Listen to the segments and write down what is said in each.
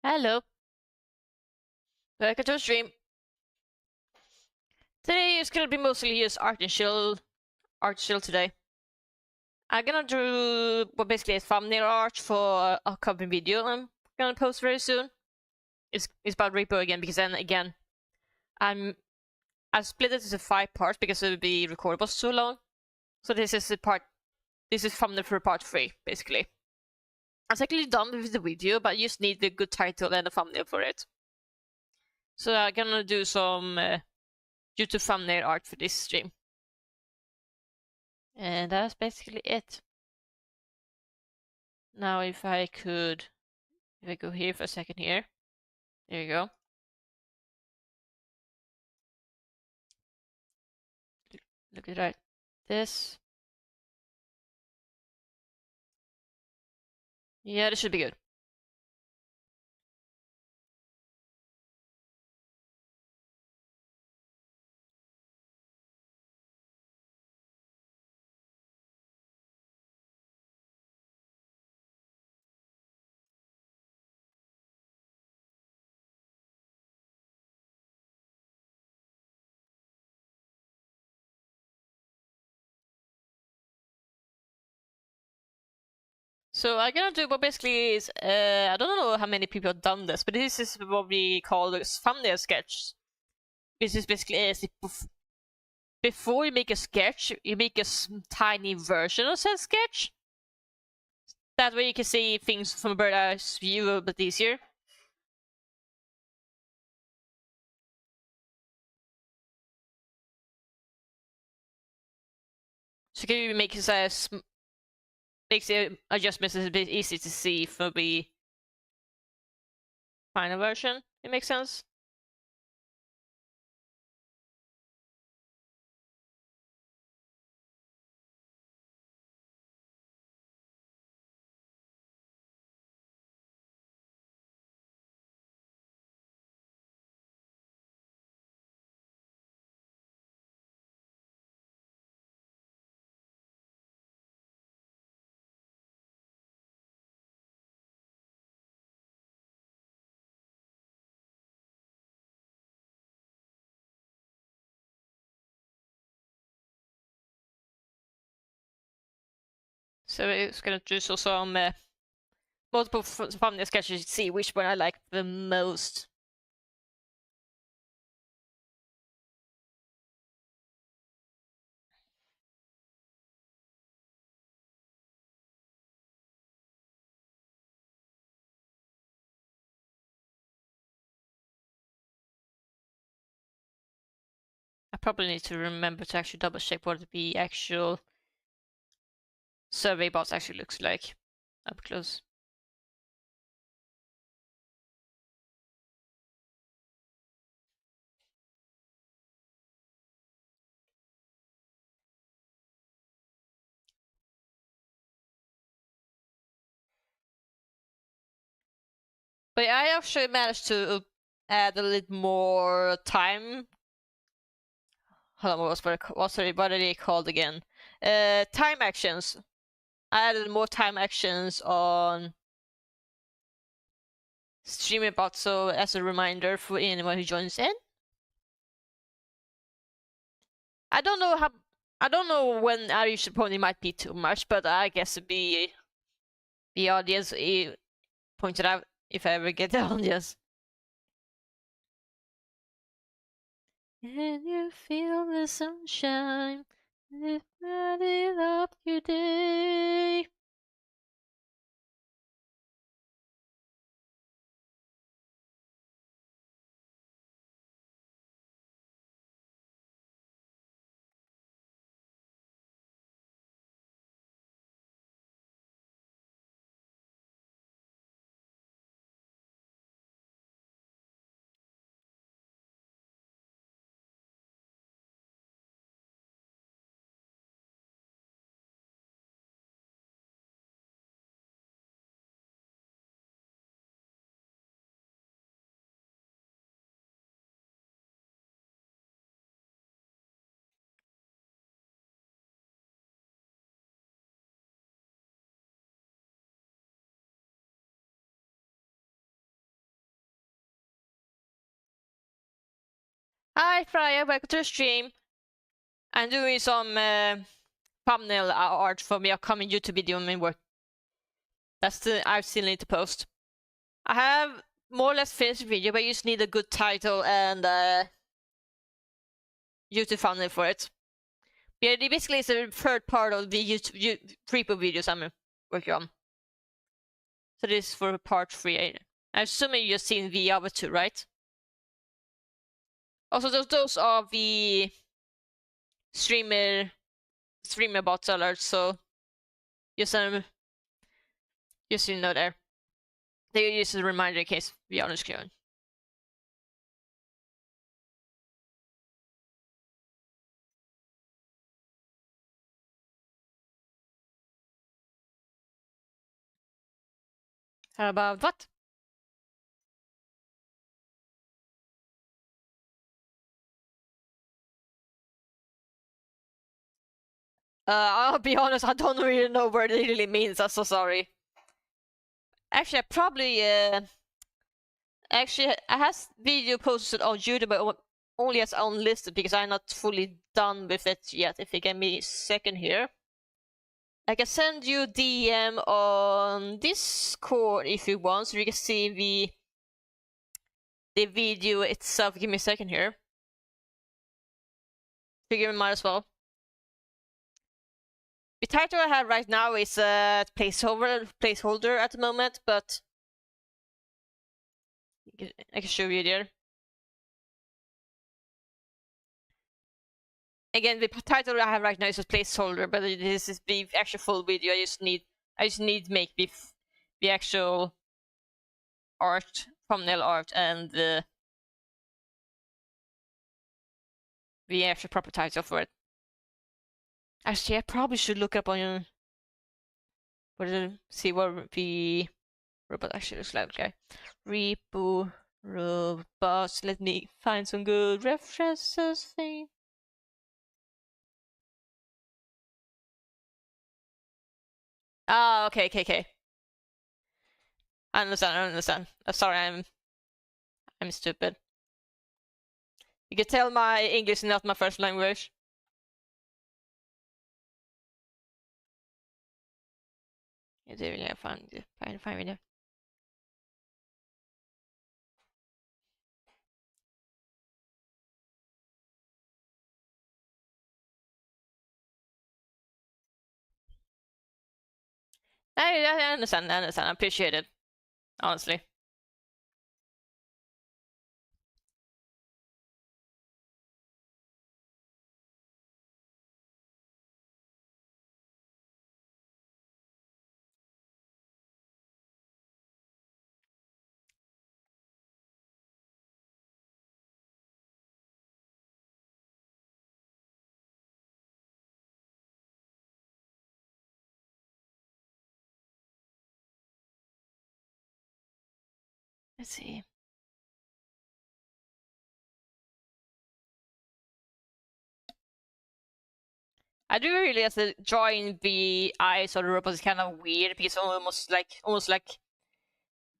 Hello, welcome to the stream. Today is gonna be mostly just art shield today. I'm gonna do what basically is thumbnail art for a upcoming video I'm gonna post very soon. It's about Repo again because then again, I split it into 5 parts because it would be recordable so long. So this is thumbnail for part 3 basically. I was actually done with the video, but I just need the good title and a thumbnail for it. So I'm gonna do some YouTube thumbnail art for this stream. And that's basically it. Now if I go here for a second here. There you go. Look at that. This. Yeah, this should be good. So I'm gonna do what basically is, I don't know how many people have done this, but this is what we call a thumbnail sketch. This is basically before you make a sketch, you make a tiny version of said sketch. That way you can see things from a bird's eye view a bit easier. So you can make it makes the adjustments a bit easy to see for the final version. It makes sense. So it's gonna do some multiple thumbnail sketches to see which one I like the most. I probably need to remember to actually double check what the actual survey box actually looks like up close. But I actually managed to add a little more time. Hold on, what are they called again? Time actions. I added more time actions on streaming bot, so as a reminder for anyone who joins in. I don't know when Irish Pony might be too much, but I guess the audience pointed out if I ever get the audience. Can you feel the sunshine? It lighted up your day. Hi Freya, welcome to the stream. I'm doing some thumbnail art for my upcoming YouTube video in my work. That's the I still need to post. I have more or less finished the video, but I just need a good title and YouTube thumbnail for it. Yeah, basically it's the third part of the YouTube prepo videos I'm working on. So this is for part 3. I'm assuming you've seen the other 2, right? Also, those are the streamer bots alerts, so just you know there. They use a reminder in case we are on screen. How about what? I'll be honest, I don't really know what it really means. I'm so sorry. Actually, I probably actually I have video posted on YouTube, but only as unlisted because I'm not fully done with it yet. If you give me a second here, I can send you DM on Discord if you want, so you can see the video itself. Give me a second here. Figure might as well. The title I have right now is a placeholder at the moment, but I can show you there. Again, the title I have right now is a placeholder, but this is the actual full video. I just need to make the actual art, thumbnail art, and the actual proper title for it. Actually, I probably should look up on see what the robot actually looks like. Okay, repo robots. Let me find some good references. Thing. Ah, okay. I understand. Sorry, I'm stupid. You can tell my English is not my first language. It's really fun. Find video. I understand. I appreciate it. Honestly. Let's see. I do realize that drawing the eyes of the robot is kind of weird because almost like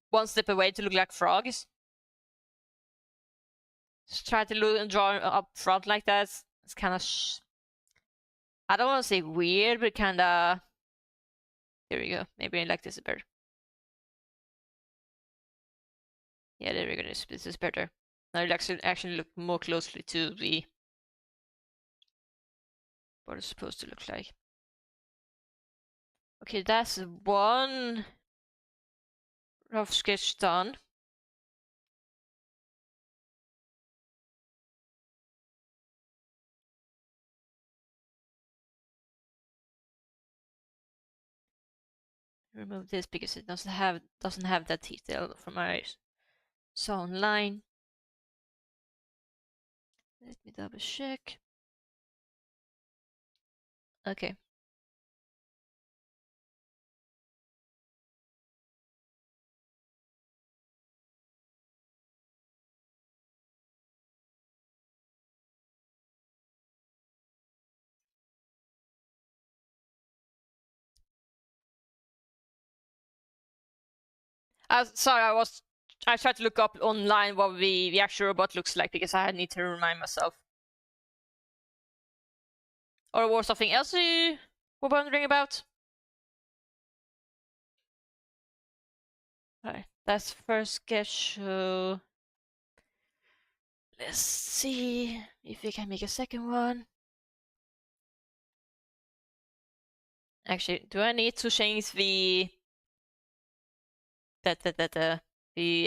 one step away to look like frogs. Just try to look and draw up front like that. It's kind of I don't want to say weird, but kind of. Here we go. Maybe I like this better. Yeah, there we go. This is better. Now you actually look more closely to the what it's supposed to look like. Okay, that's one rough sketch done. Remove this because it doesn't have that detail from my zone line. Let me double check. Okay. Sorry, I tried to look up online what the actual robot looks like because I need to remind myself. Or was something else you were wondering about? Alright, that's first sketch. Let's see if we can make a second one. Actually, do I need to change the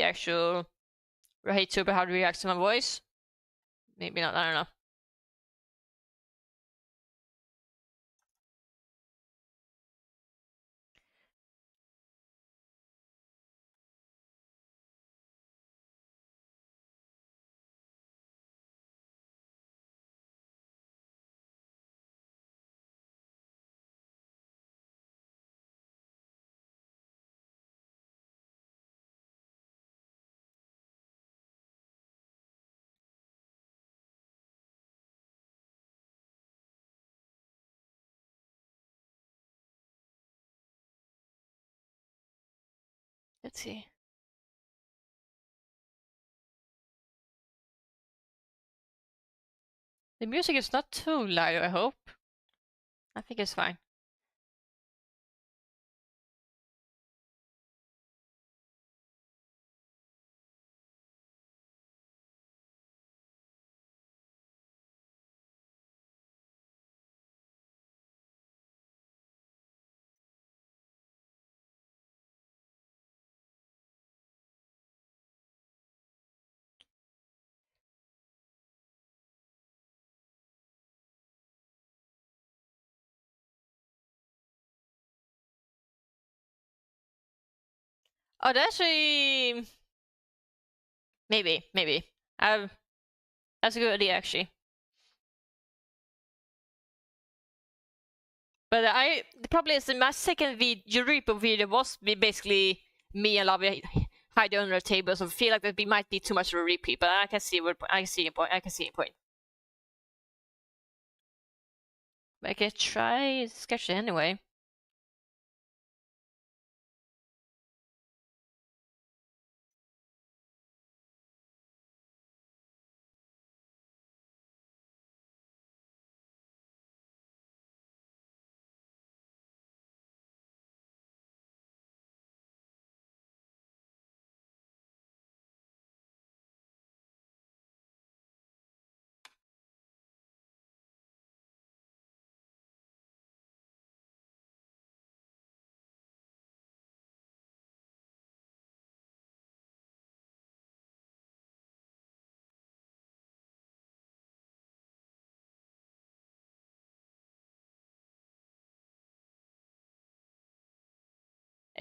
actual Vtuber how to react to my voice? Maybe not. I don't know. Let's see. The music is not too loud, I hope. I think it's fine. Oh, that's a maybe. That's a good idea actually. But the problem is that my second Eureka video was basically me and Lavia hiding under a table, so I feel like that might be too much of a repeat. But I can see your point. I can see your point. But I can try sketch it anyway.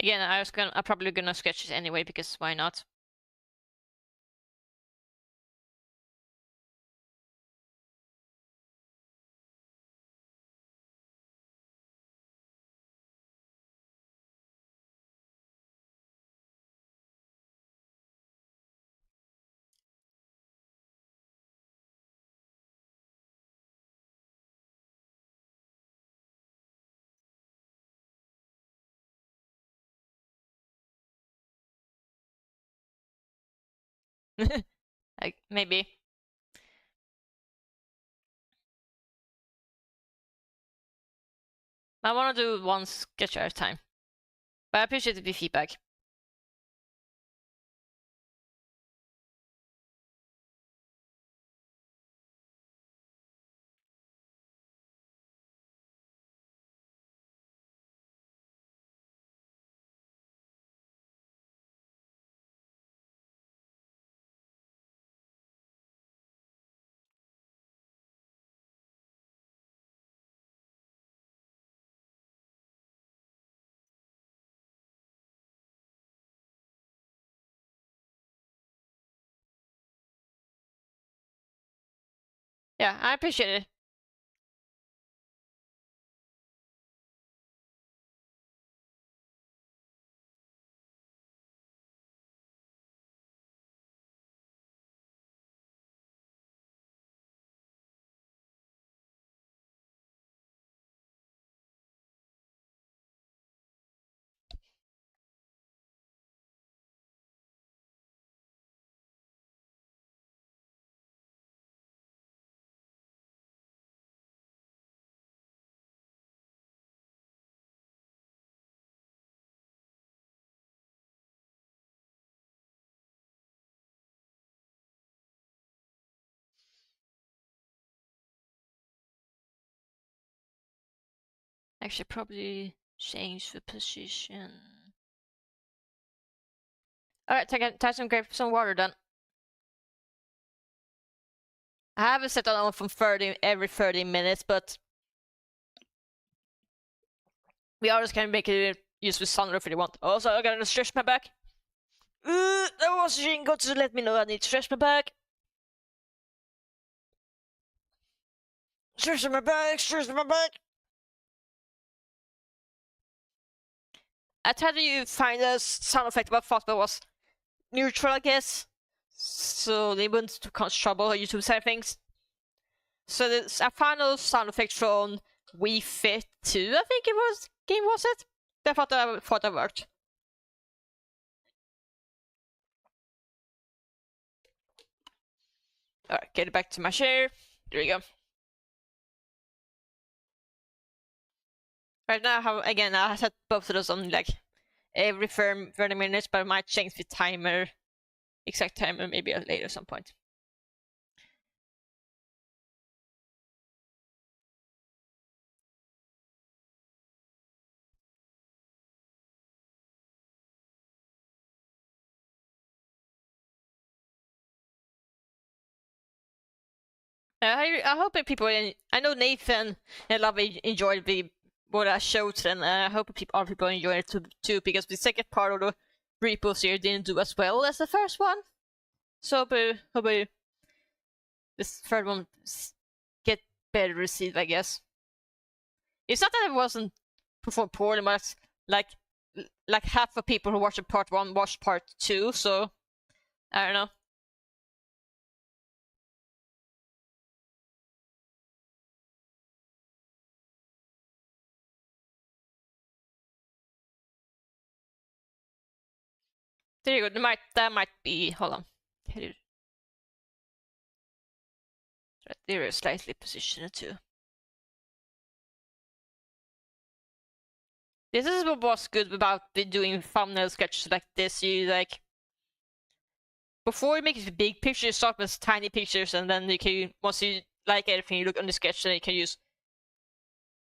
Again, I'm probably gonna sketch it anyway because why not? Like maybe. I want to do one sketch at a time. But I appreciate the feedback. Yeah, I appreciate it. Actually, probably change the position. Alright, take some grab some water then. I haven't set that on from every 30 minutes, but we always can make it use with sunroof if you want. Also, I gotta stretch my back. That was Jingo to let me know I need to stretch my back. Stretch my back, stretch my back. I tried to find a sound effect, but I thought that was neutral, I guess. So they wouldn't cause trouble on YouTube side of things. So there's a final sound effect from Vtuber, I think it was. Game was it? I thought that worked. Alright, get it back to my chair. There we go. Right now, again, I set both of those on like every 30 minutes, but I might change the timer, exact timer, maybe later at some point. I hope that people, I know Nathan and Lovey enjoyed what I showed, and I hope other people enjoy it too, because the second part of the repo series didn't do as well as the first one. So hopefully this third one get better received, I guess. It's not that it wasn't performed poorly, but like half of people who watched part 1 watched part 2, so I don't know. There you go. That might be. Hold on. There is slightly positioned too. This is what was good about doing thumbnail sketches like this. You like before you make it a big picture, you start with tiny pictures, and then you can once you like everything, you look on the sketch, and you can use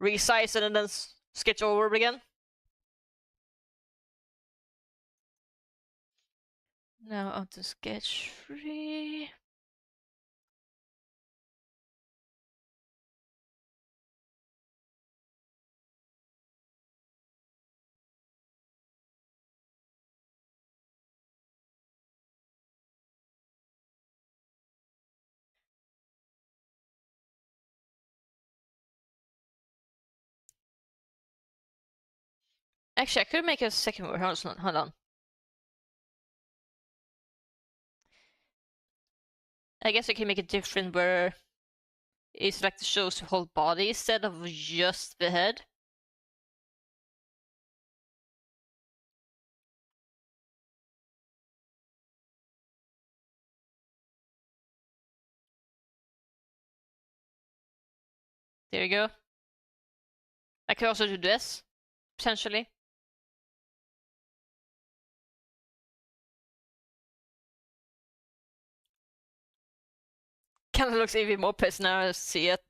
resize it and then sketch over again. Now onto sketch 3. Actually, I could make a second one. Hold on. I guess I can make it different where it's like the shows the whole body instead of just the head. There you go. I could also do this, potentially. Kind of looks even more pissed now I see it.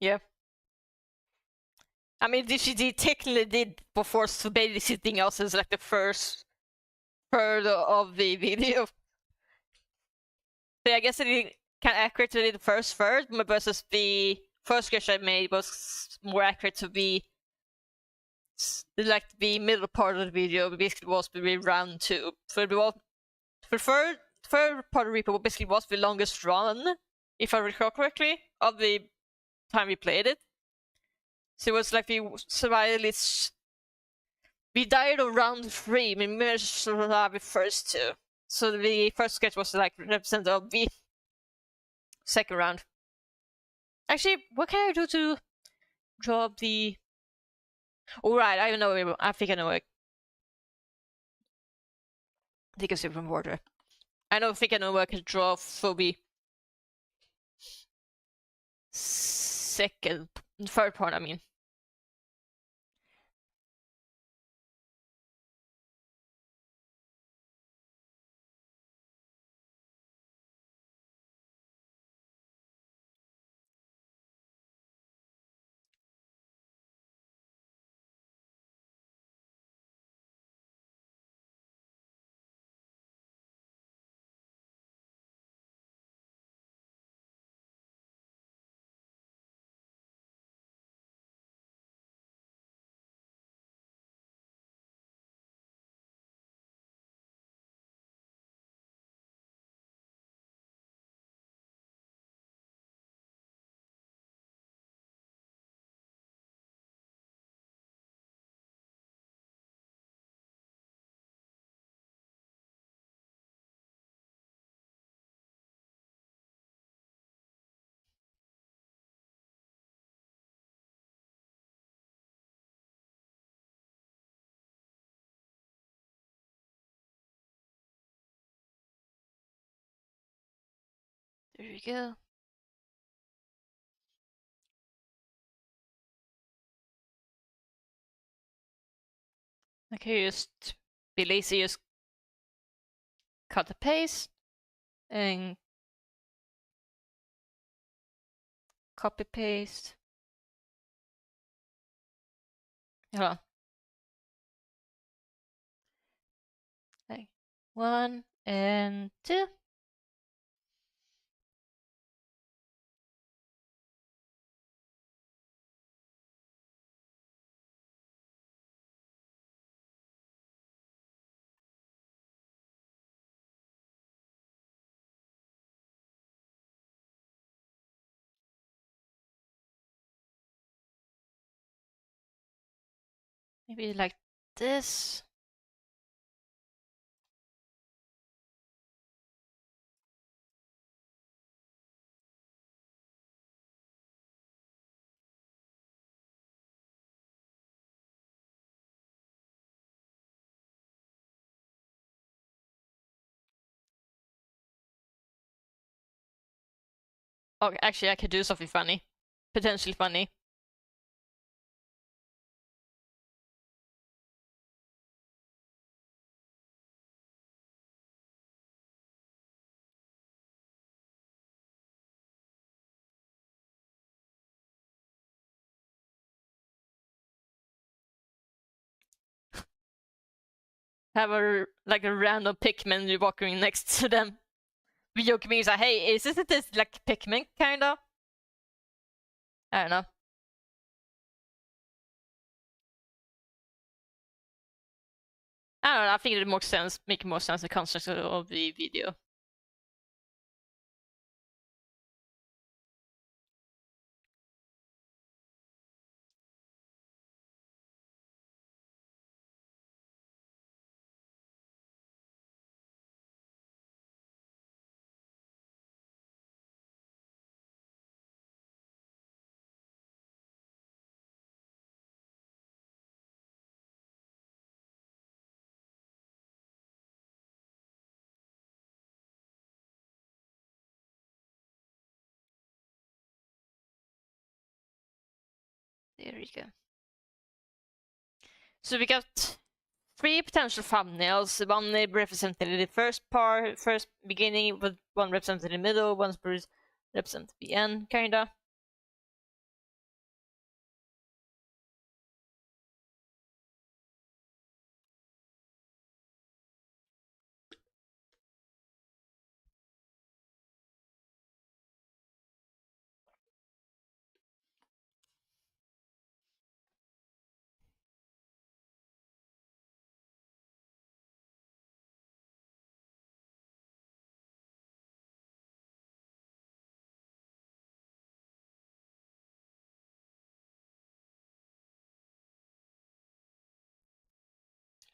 Yeah. I mean, this she technically did before so babysitting else is like the first third of the video. So I guess it did kind of accurate to the first third, versus the first sketch I made was more accurate to be like the middle part of the video. Basically, was the round 2. So the third part of the repo basically was the longest run, if I recall correctly, of the time we played it. So it was like the survivalist. We died on round 3. We managed to survive the first 2. So the first sketch was like representative of the second round. Actually, what can I do to draw the... Alright, I know. I think I know it. Take a sip from water. I think I know where I can draw for the third part, I mean. There we go. Okay, just be lazy, just cut the paste and copy paste. Hold on. Okay. 1 and 2. Maybe like this. Oh, actually, I could do something funny. Potentially funny. Have a like a random Pikmin walking next to them. We joke me like, hey, isn't this like Pikmin kinda? I don't know. I don't know, I think it makes sense, more sense the context of the video. There we go. So we got 3 potential thumbnails. One representing the first beginning, with one representing the middle, one representing the end, kinda.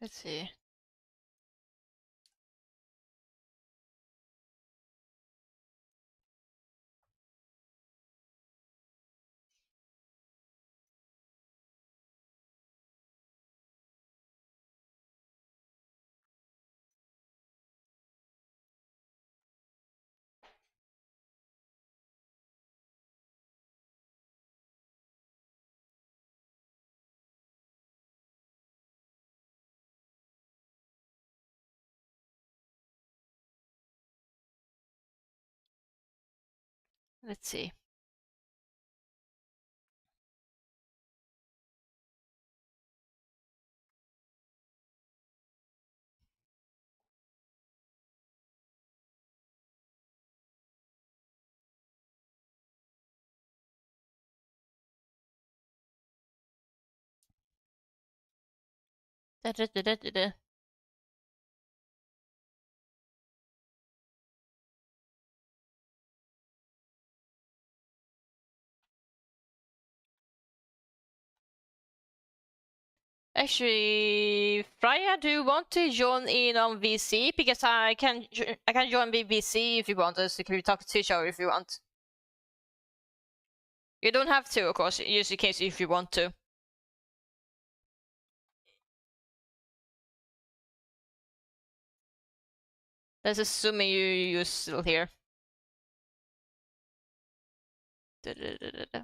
Let's see. Let's see. Da, da, da, da, da, da. Actually, Freya, do you want to join in on VC? Because I can join VC if you want. So you can talk to each other if you want. You don't have to, of course. Use the case if you want to. Let's assuming you're still here. Da, da, da, da, da.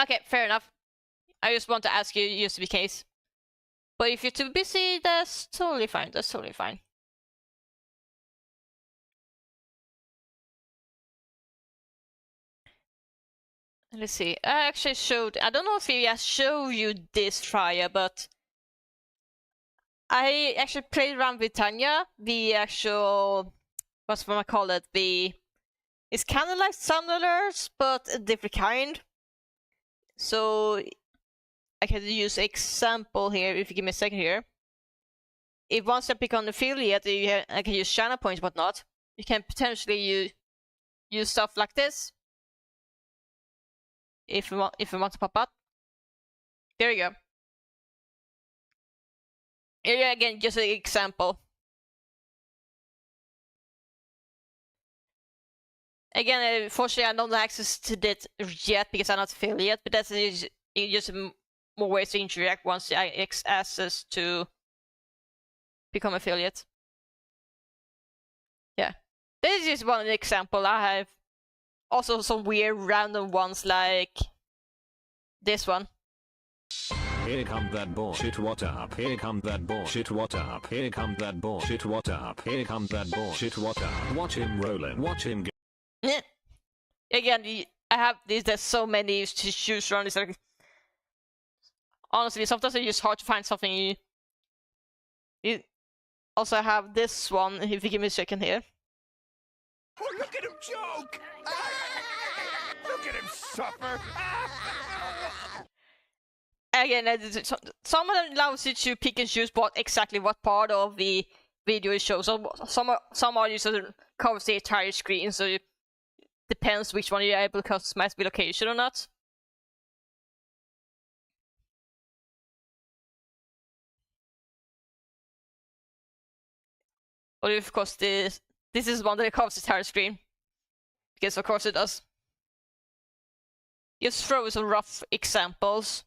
Okay, fair enough. I just want to ask you, just in case. But if you're too busy, that's totally fine. That's totally fine. Let's see. I actually showed. I don't know if I showed you this Freya, but I actually played around with Tanya. The actual, what's what I call it? It's kind of like sound alerts, but a different kind. So I can use example here. If you give me a second here. If once I pick on affiliate, I can use channel points, whatnot. You can potentially use stuff like this. If you want to pop up. There you go. Here again, just an example. Again, unfortunately, I don't have access to that yet because I'm not affiliate, but that's just more ways to interact once I get access to become affiliate. Yeah. This is just one example. I have also some weird random ones like this one. Here come that bullshit, what up? Here come that bullshit, what up? Here come that bullshit, what up? Here come that bullshit, what up? Watch him rollin', watch him Yeah. Again, I have these. There's so many to choose from. It's like, honestly, sometimes it's just hard to find something. You also have this one. If you give me a second here. Oh, look at him joke! Look at him suffer! Again, some of them allows you to pick and choose what part of the video it shows. Some audios covers the entire screen, so it depends which one you're able to customize the location or not. Or of course this is one that covers the entire screen. Because of course it does. Just throw some rough examples.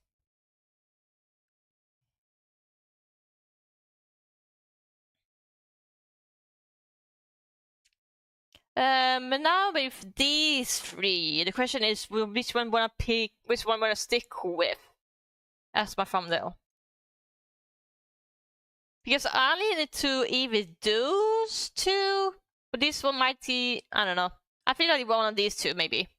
Now with these three, the question is, which one wanna pick? Which one wanna stick with? As my thumbnail. Because I only need to either those two, but this one might be. I don't know. I feel like one of these two maybe.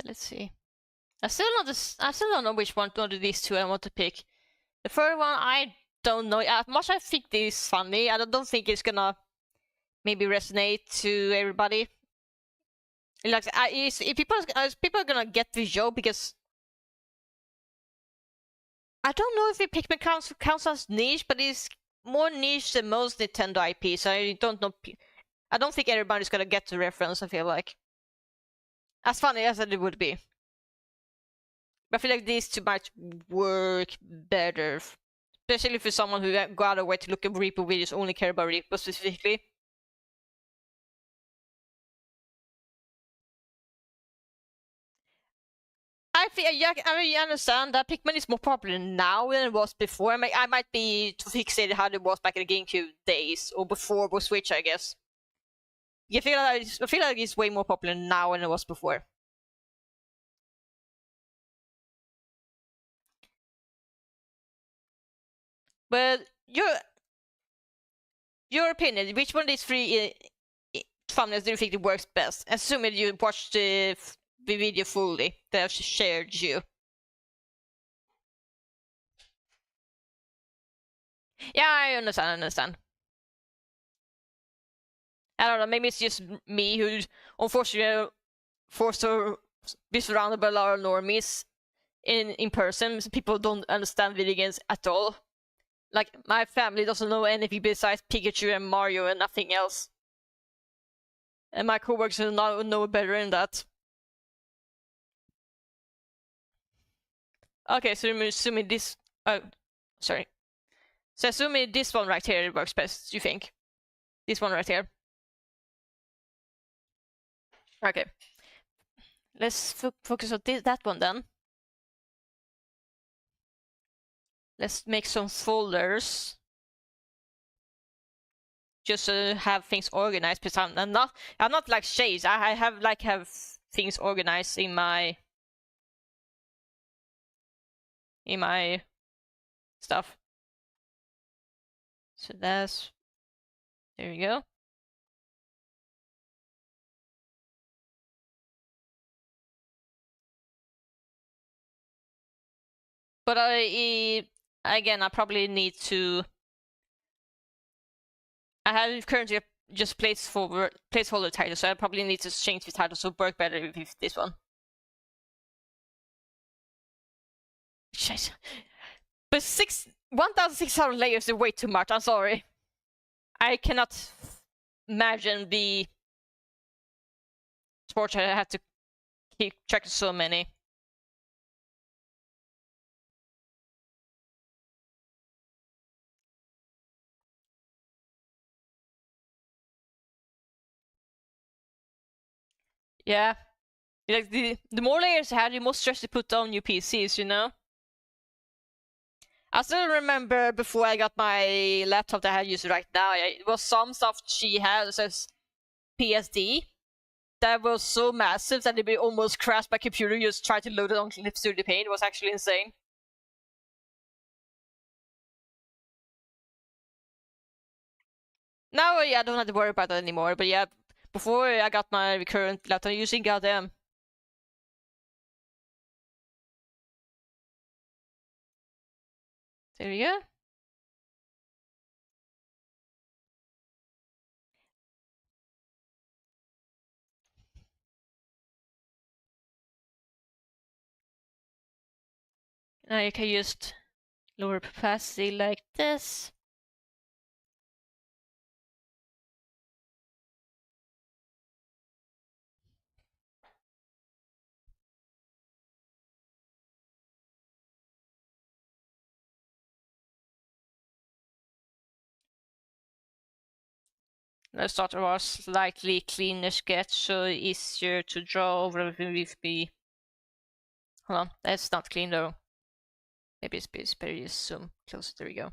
Let's see. I still don't know which one of these two I want to pick. The third one, I don't know. As much I think this is funny, I don't think it's gonna maybe resonate to everybody. Like, if people are gonna get the joke, because I don't know if Pikmin counts as niche, but it's more niche than most Nintendo IPs. So I don't know. I don't think everybody's gonna get the reference. I feel like, as funny as it would be, but I feel like these two might work better, especially for someone who go out of their way to look at Reaper videos, only care about Reaper specifically. I feel, yeah, I mean, you understand that Pikmin is more popular now than it was before. I might be too fixated how it was back in the GameCube days, or before with Switch, I guess. I feel like it's way more popular now than it was before. But your opinion, which one of these three thumbnails do you think it works best? Assuming you watched the video fully that I've shared you. Yeah, I understand. I don't know, maybe it's just me who, unfortunately, forced to be surrounded by a lot of normies in person. People don't understand video games at all. Like, my family doesn't know anything besides Pikachu and Mario and nothing else. And my coworkers know better than that. Okay, so assuming this... Oh, sorry. So assuming this one right here works best, you think? This one right here. Okay. Let's focus on that one then. Let's make some folders. Just to have things organized, because I'm not like Shades. I have things organized in my stuff. So there we go. But again, I probably need to. I have currently just placeholder title, so I probably need to change the title so it work better with this one. Shit. But 1,600 layers is way too much. I'm sorry. I cannot imagine the sports I had to keep track of so many. Yeah. Like, the more layers you have, the more stress you put on your PCs, you know? I still remember before I got my laptop that I use right now, it was some stuff she had that says PSD that was so massive that it almost crashed my computer just trying to load it on Livestream Paint. It was actually insane. Now, yeah, I don't have to worry about that anymore, but yeah, before I got my current laptop using, goddamn. There we go. Now you can just lower capacity like this. Let's start with a slightly cleaner sketch so easier to draw over with the. Hold on, that's not clean though. Maybe it's better to zoom closer. There we go.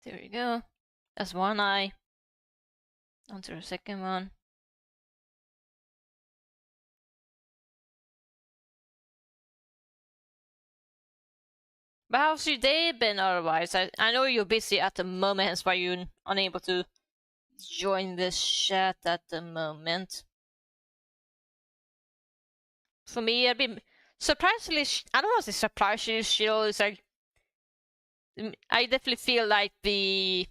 There we go. That's one eye. Onto the second one. But how's your day been otherwise? I know you're busy at the moment, hence why you're unable to join this chat at the moment. For me, I've been surprisingly, I don't know if it's surprisingly chill. It's like, I definitely feel like the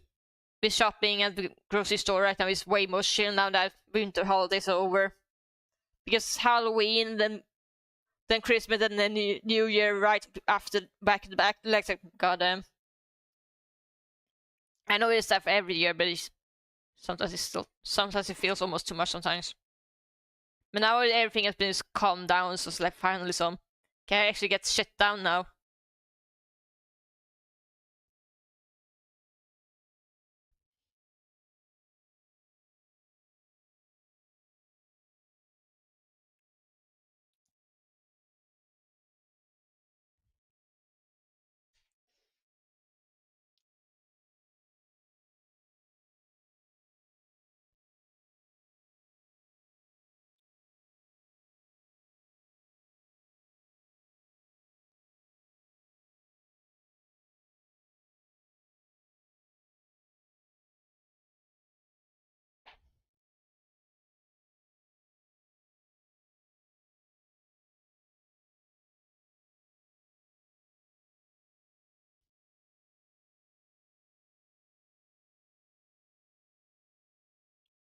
shopping at the grocery store right now is way more chill now that winter holidays are over. Because Halloween, then Christmas, and then New Year right after, back to back. Like, goddamn. I know it's stuff every year, but sometimes it feels almost too much sometimes. But now everything has been calmed down, so it's like finally can I actually get shit down now?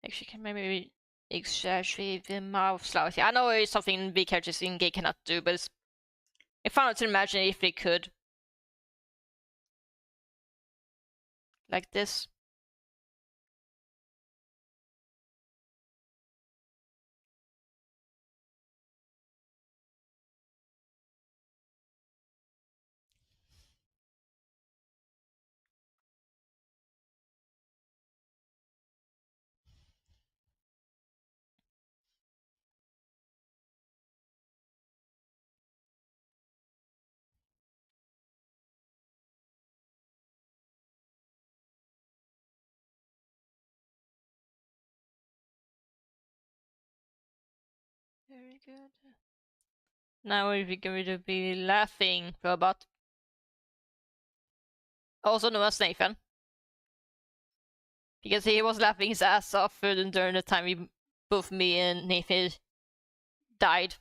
Actually, can maybe exaggerate the mouth slightly. I know it's something big characters in game cannot do, but it's fun to imagine if they could. Like this. Very good. Now we're going to be laughing robot. Also known as Nathan. Because he was laughing his ass off during the time both me and Nathan died.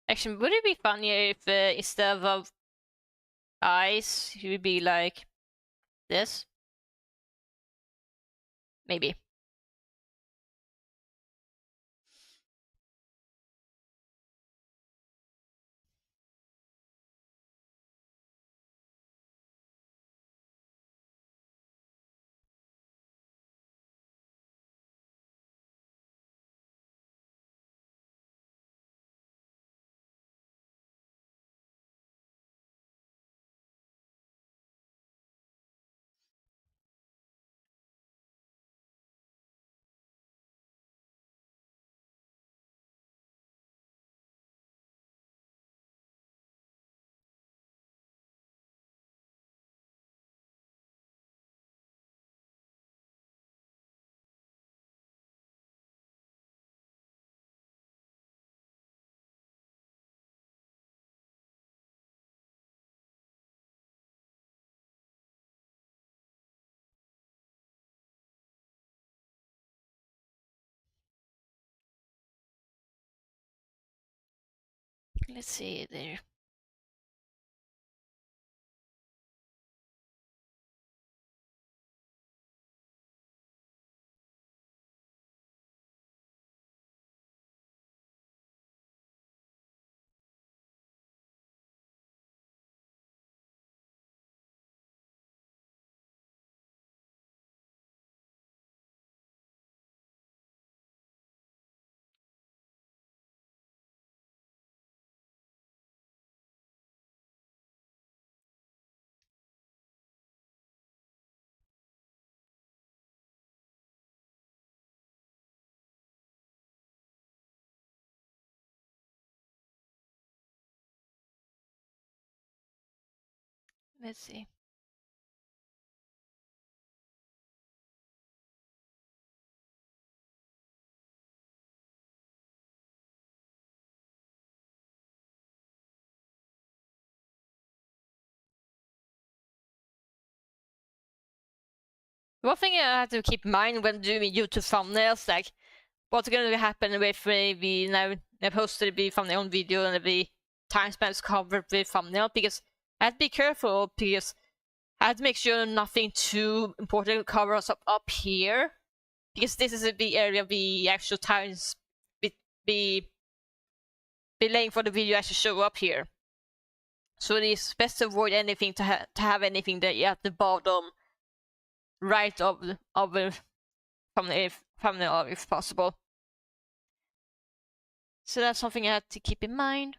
Actually, would it be funnier if instead of eyes, he would be like this? Maybe. Let's see there. Let's see. One thing I have to keep in mind when doing YouTube thumbnails, like what's going to happen if we now posted the thumbnail on video and the time span is covered with thumbnail, because I have to be careful because I have to make sure nothing too important covers up here, because this is the area of the actual times be delaying for the video actually show up here. So it is best to avoid anything to have anything that at the bottom right of the thumbnail if possible. So that's something I had to keep in mind.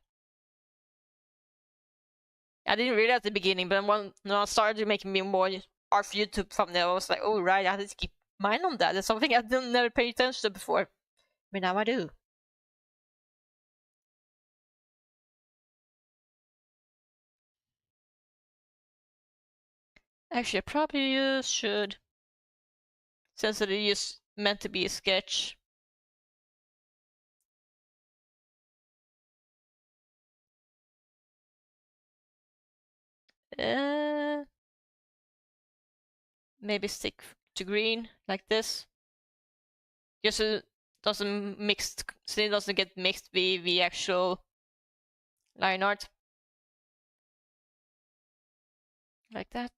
I didn't realize at the beginning, but when I started making me more art for YouTube thumbnail, I was like, oh right, I had to keep in mind on that. That's something I didn't never pay attention to before. But now I do. Actually, I probably should, since it is meant to be a sketch. Maybe stick to green like this, just so it doesn't get mixed with the actual line art, like that.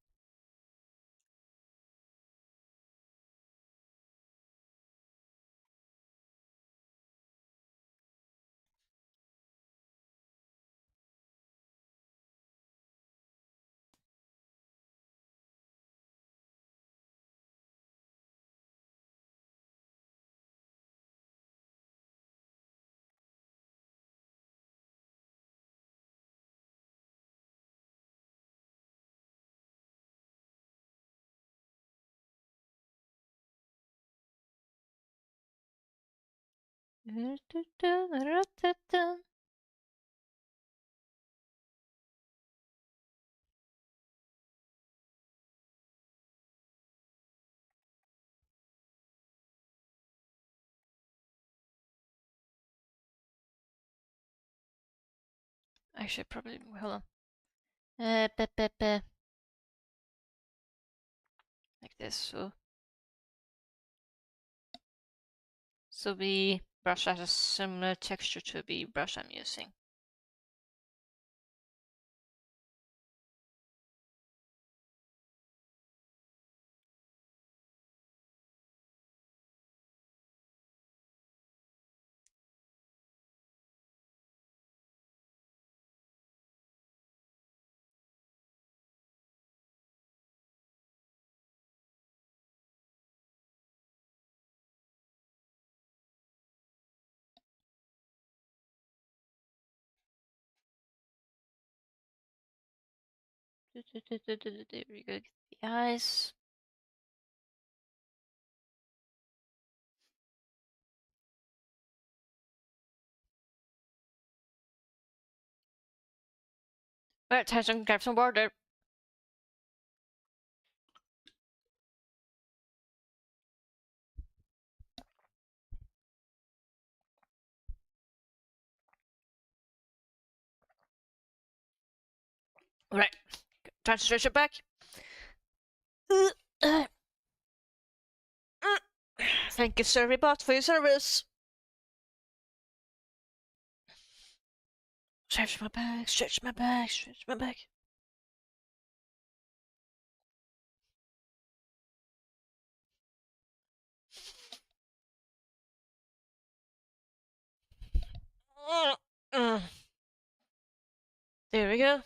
Actually, probably hold on. Like this. So the brush has a similar texture to the brush I'm using. There we go. The eyes. Alright, time to grab some water. Alright, time to stretch it back. Thank you, Servibot, for your service. Stretch my back, stretch my back, stretch my back. There we go.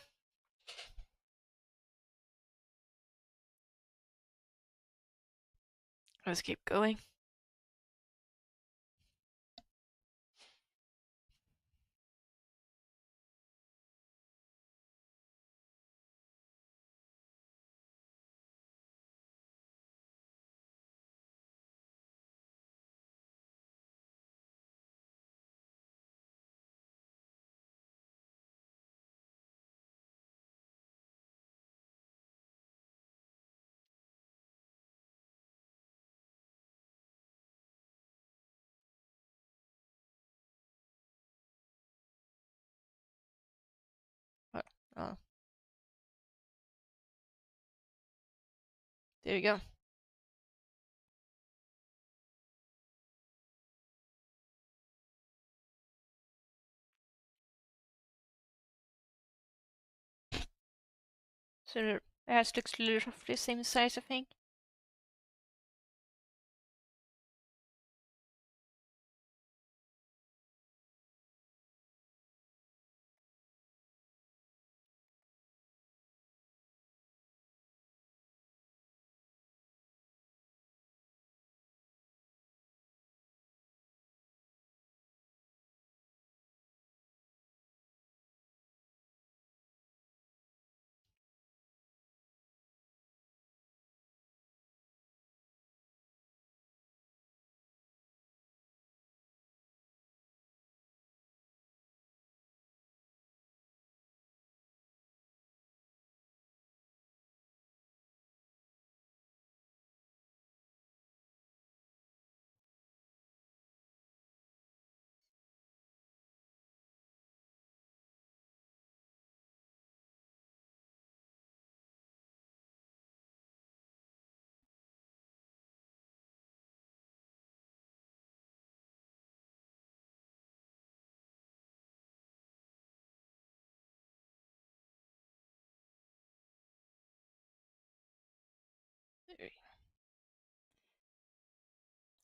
Let's keep going. Oh. There you go. So the ass looks roughly the same size, I think.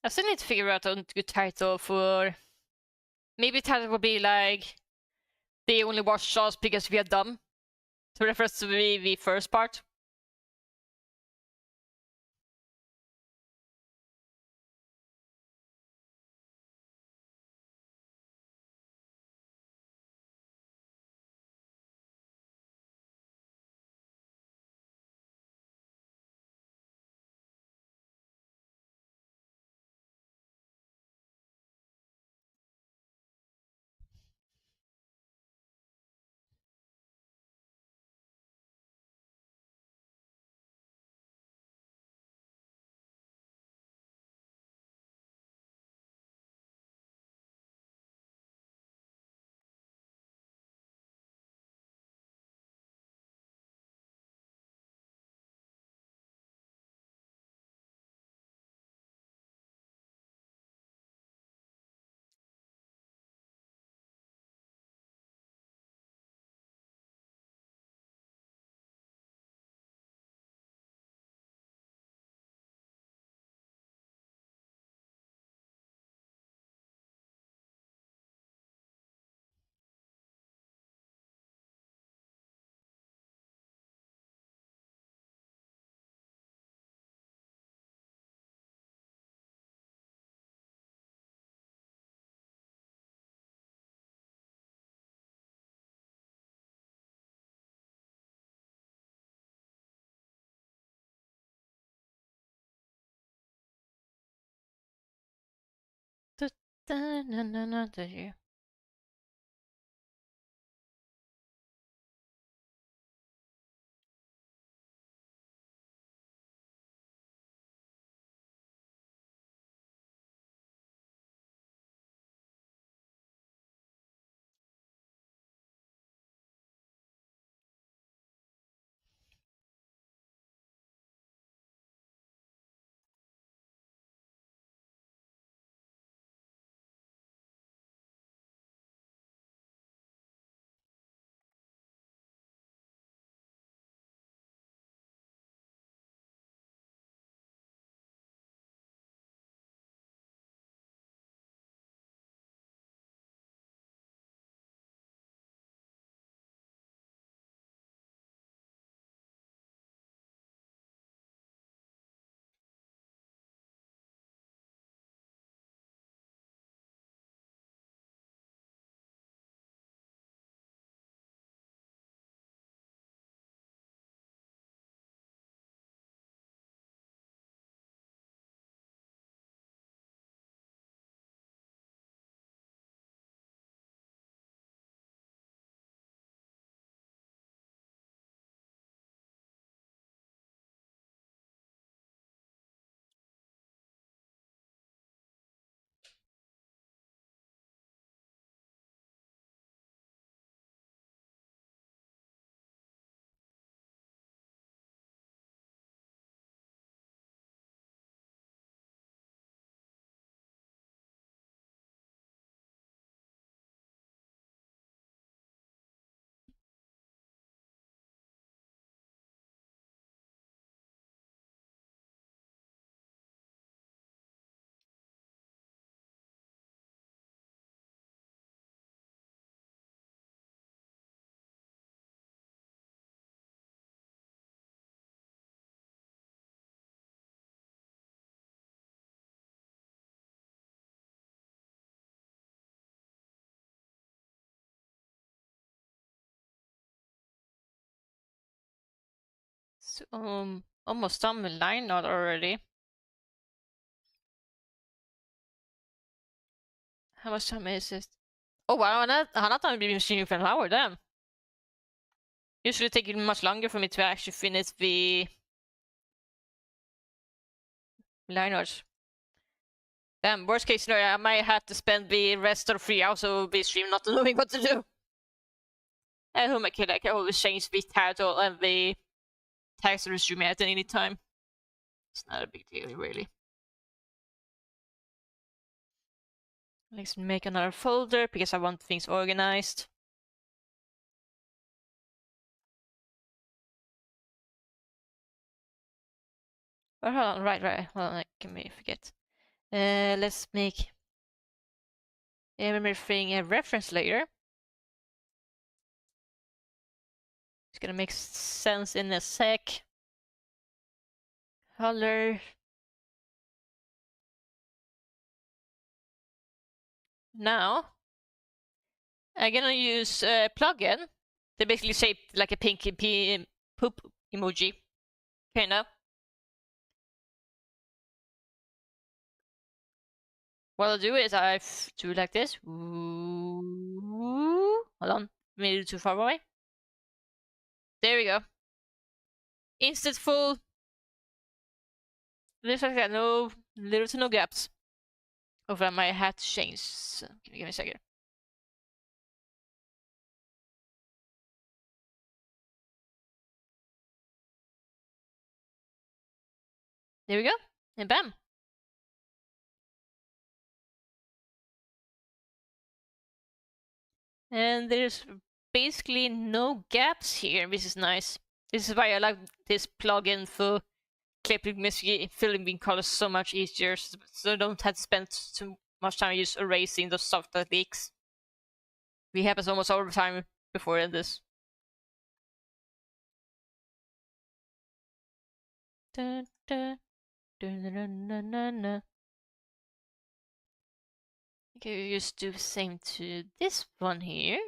I still need to figure out a good title for. Maybe title would be like, they only watch us because we are dumb. To reference to the first part. So, almost done with line art already. How much time is it? Oh wow, han har tagit blivit 25 hour, damn. Usually take it much longer for me to actually finish the line art. Damn, worst case scenario, I might have to spend the rest of 3 hours of the stream not knowing what to do. At home, I can always change the title and the text of the stream at any time. It's not a big deal, really. Let's make another folder because I want things organized. Oh, hold on, right. Hold on, I can maybe forget. Let's make everything a reference layer. It's gonna make sense in a sec. Color. Now, I'm gonna use plugin. They basically shaped like a pink poop emoji. Kinda. What I'll do is I do like this. Ooh. Hold on, made it too far away. There we go. Instant full. Looks like I no little to no gaps. Hopefully I might have to change. So, give me a second. There we go. And bam. And there's basically no gaps here, which is nice. This is why I like this plugin for clipping music, filling in colors so much easier, so I don't have to spend too much time just erasing the stuff that leaks. We happens almost all the time before this. Da, da, da, da, da, da, da. Okay, we just do the same to this one here.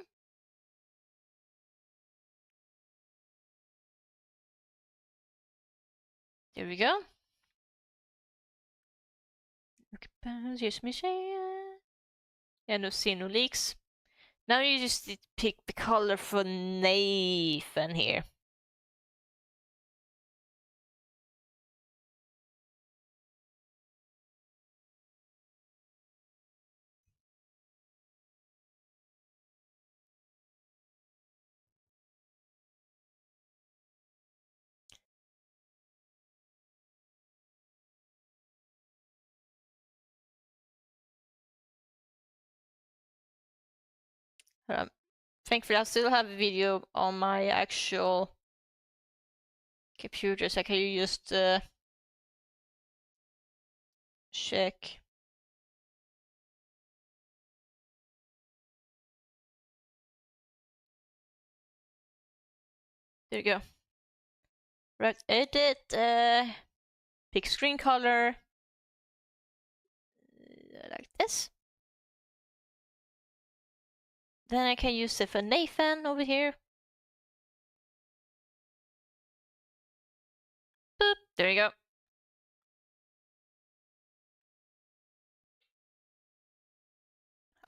There we go. Just me yeah, no see no leaks. Now you just need to pick the color for Nathan here. Thankfully, I still have a video on my actual computer, so I can just check. There you go. Right, edit, pick screen color, like this. Then I can use it for Nathan over here. Boop, there you go.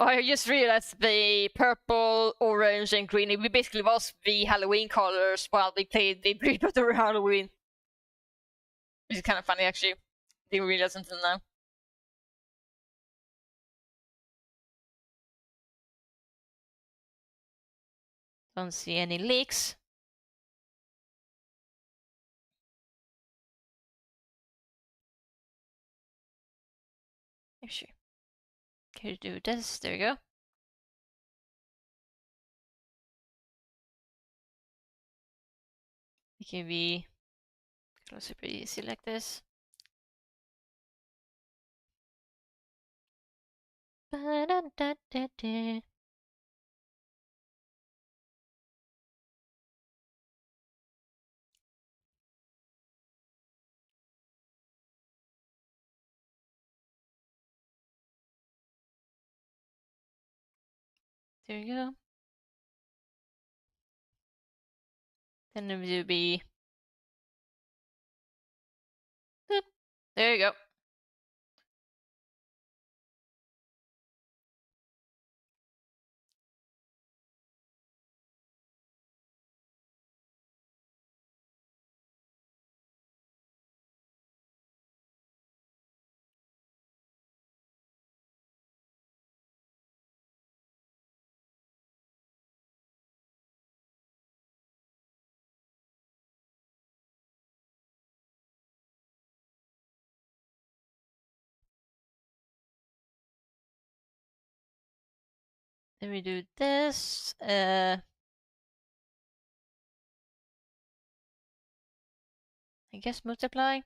Oh, I just realized the purple, orange, and green. We basically was the Halloween colors while they played the Breed over Halloween. Which is kind of funny, actually. Didn't realize until now. Don't see any leaks. Actually, can you do this? There you go. It can be super easy like this. Ba-da-da-da-da. There you go. Then it will be There you go. Then we do this. I guess multiply.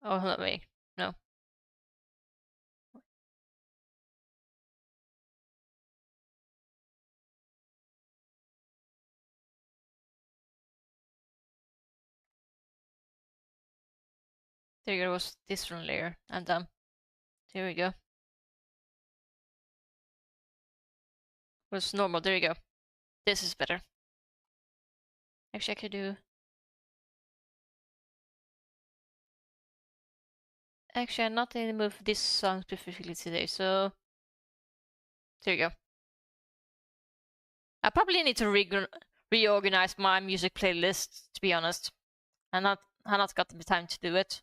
Oh, let me. No. There you go. It was this one layer. And there we go. Was normal. There you go. This is better. Actually, I could do. Actually, I'm not in the mood for this song specifically today, so there you go. I probably need to reorganize my music playlist, to be honest. I not got the time to do it.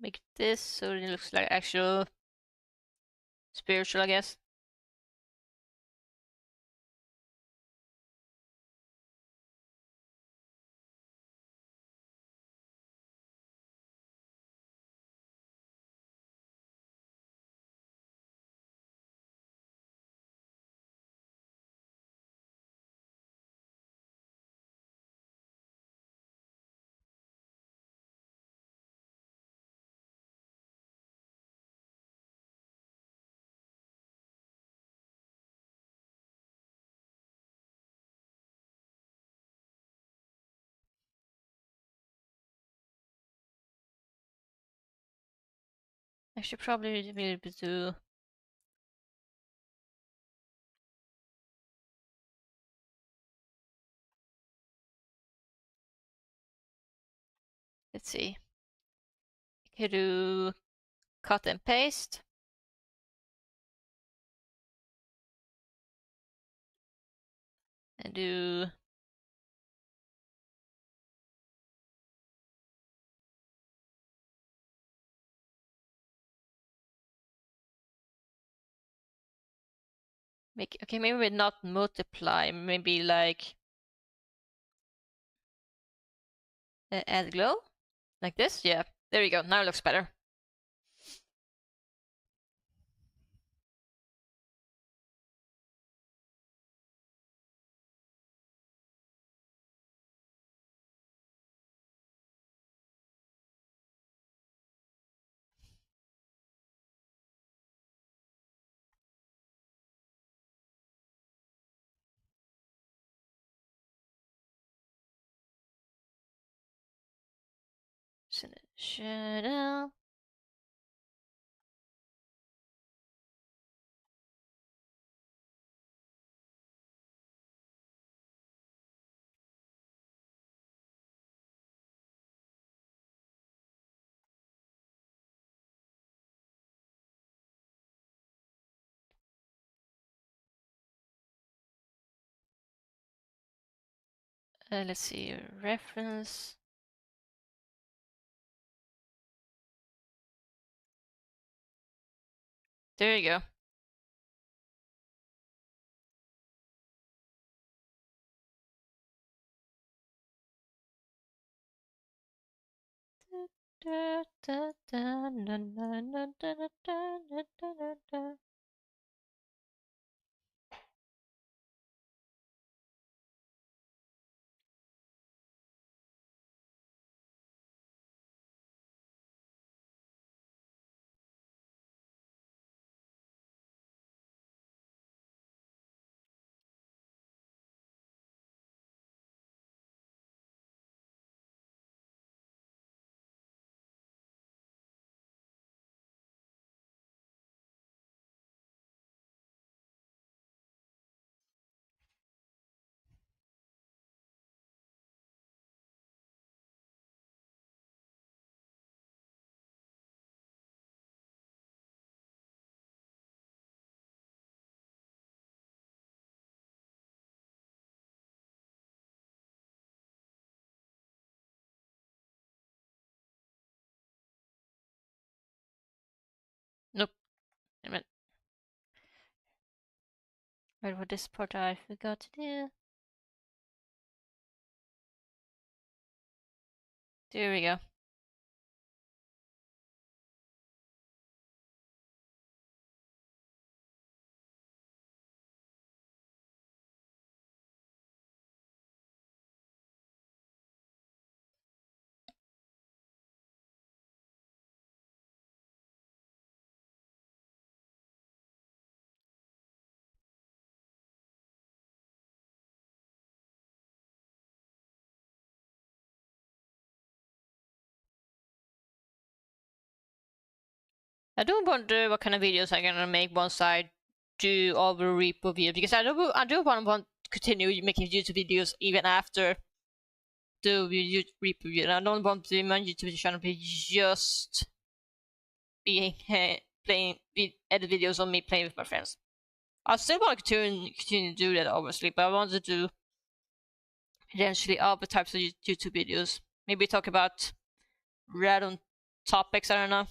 Make this so it looks like actual spiritual, I guess. I should probably be able to. Let's see. I could do cut and paste. And do. Make. Okay, maybe not multiply. Maybe like. Add glow? Like this? Yeah. There you go. Now it looks better. Shadow. Let's see. Reference. There you go. Nope. Damn it. Wait for this part I forgot to do. There we go. I do wonder what kind of videos I'm gonna make once I do all the repo videos, because I do want to continue making YouTube videos even after the repo video. I don't want my YouTube channel to be just being playing edit videos on me playing with my friends. I still want to continue to do that, obviously, but I want to do eventually other types of YouTube videos. Maybe talk about random topics. I don't know.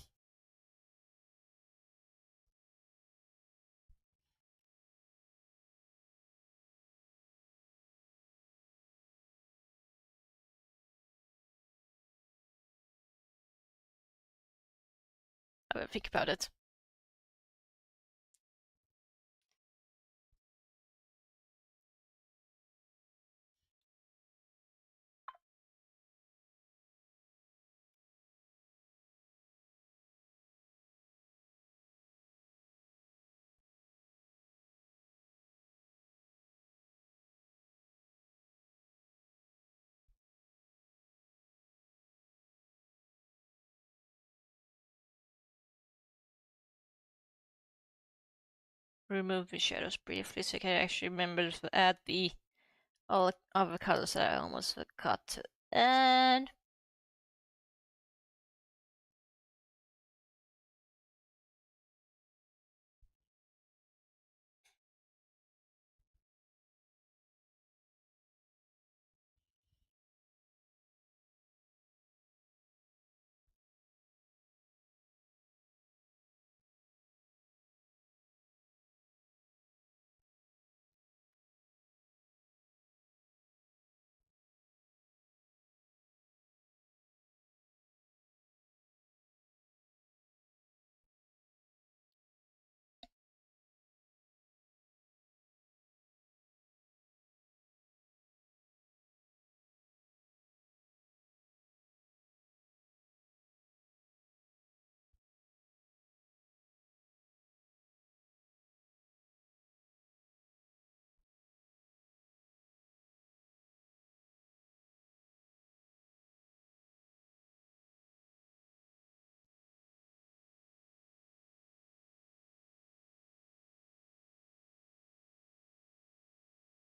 I will think about it. Remove the shadows briefly so I can actually remember to add the all other colors that I almost forgot to add.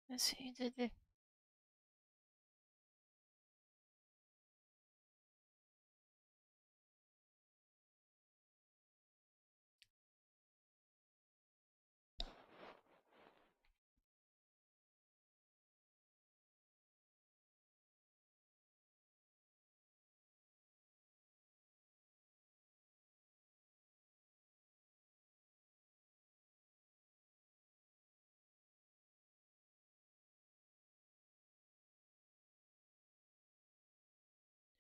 Let's see, did the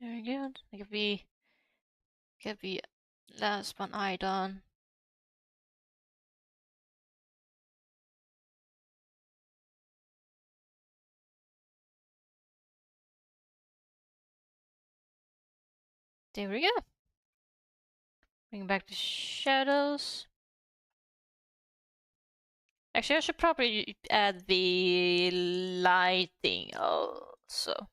Very good. Get the last one eye done. There we go. Bring back the shadows. Actually, I should probably add the lighting also.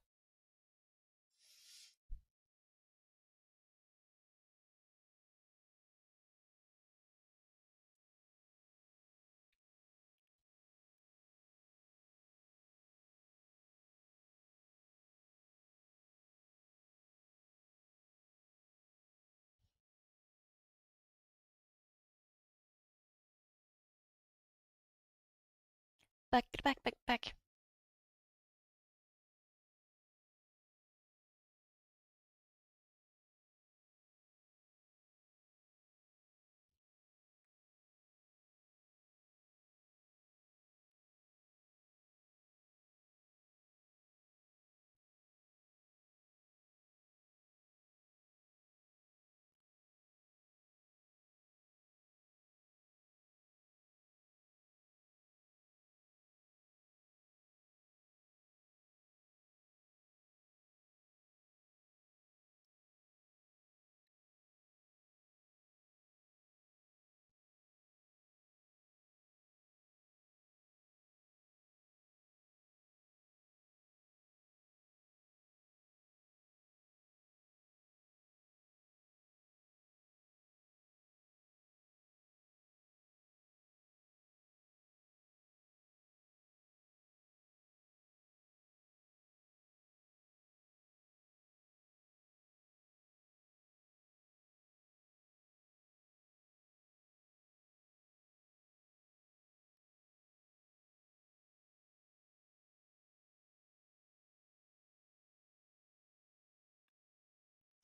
Back.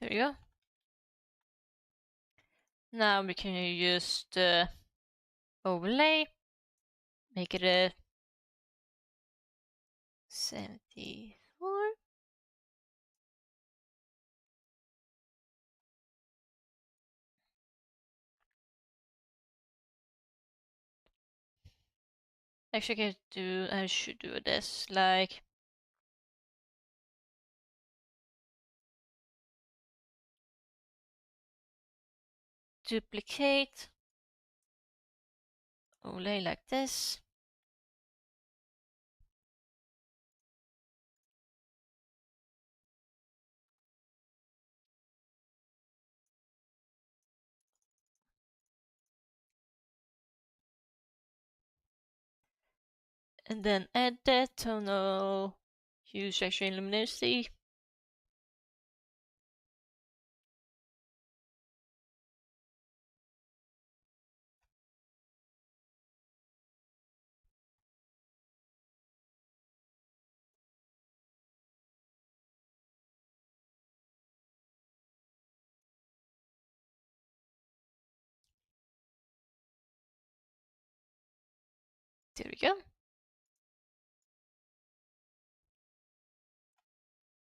There you go. Now we can just overlay, make it a 74. Actually, I should do this like duplicate, overlay like this. And then add that tonal hue, texture, and luminosity. There we go.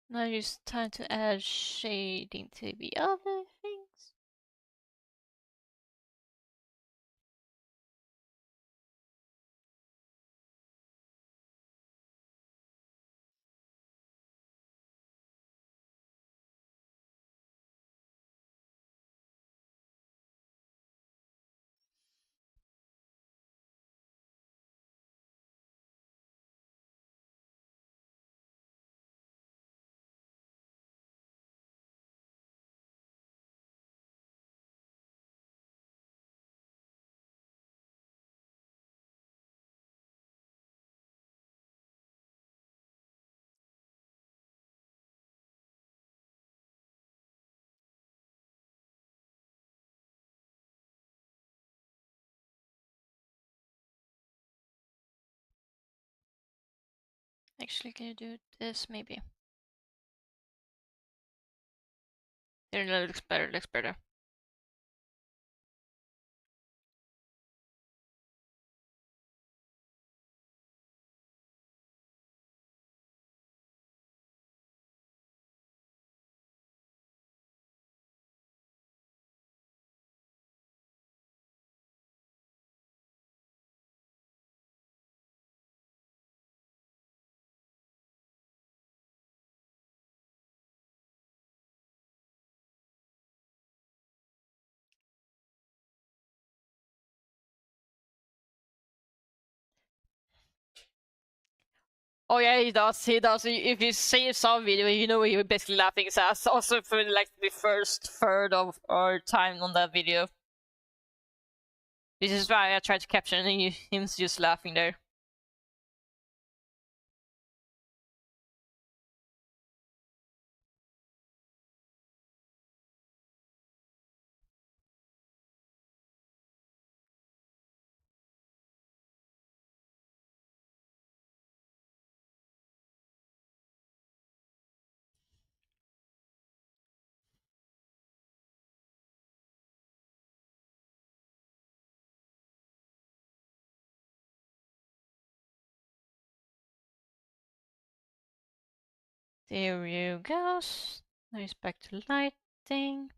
Now it's time to add shading to the other things. Actually, can you do this maybe? There, that looks better. Oh yeah, he does. He does. If you see some video, you know he was basically laughing his ass. Also for like the first third of our time on that video. This is why I tried to capture him just laughing there. There you go. Now it's back to lighting.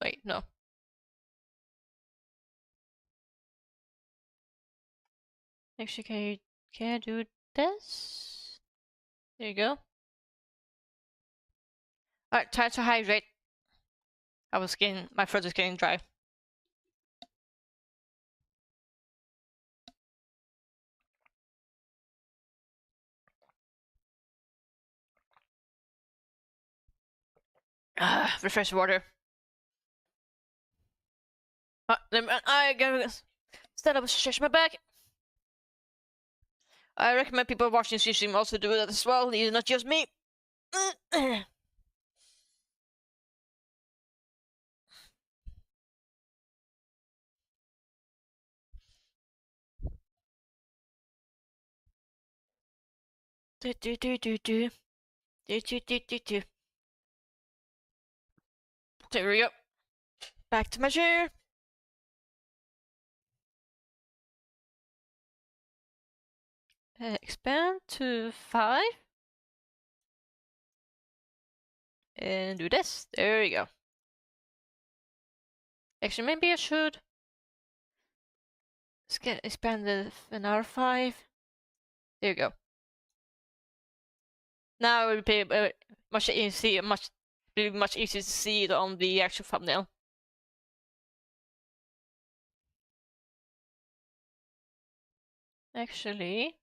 Wait, no. Actually, can I do this? There you go. Alright, time to hydrate. My throat is getting dry. Refresh water. I gotta stand up and stretch my back. I recommend people watching this stream also do that as well. It's not just me. Do do do do do do do do do do. There we go. Back to my chair. Expand to 5. And do this. There we go. Actually, maybe I should expand another 5. There you go. Now it will be much easier to see it on the actual thumbnail. Actually,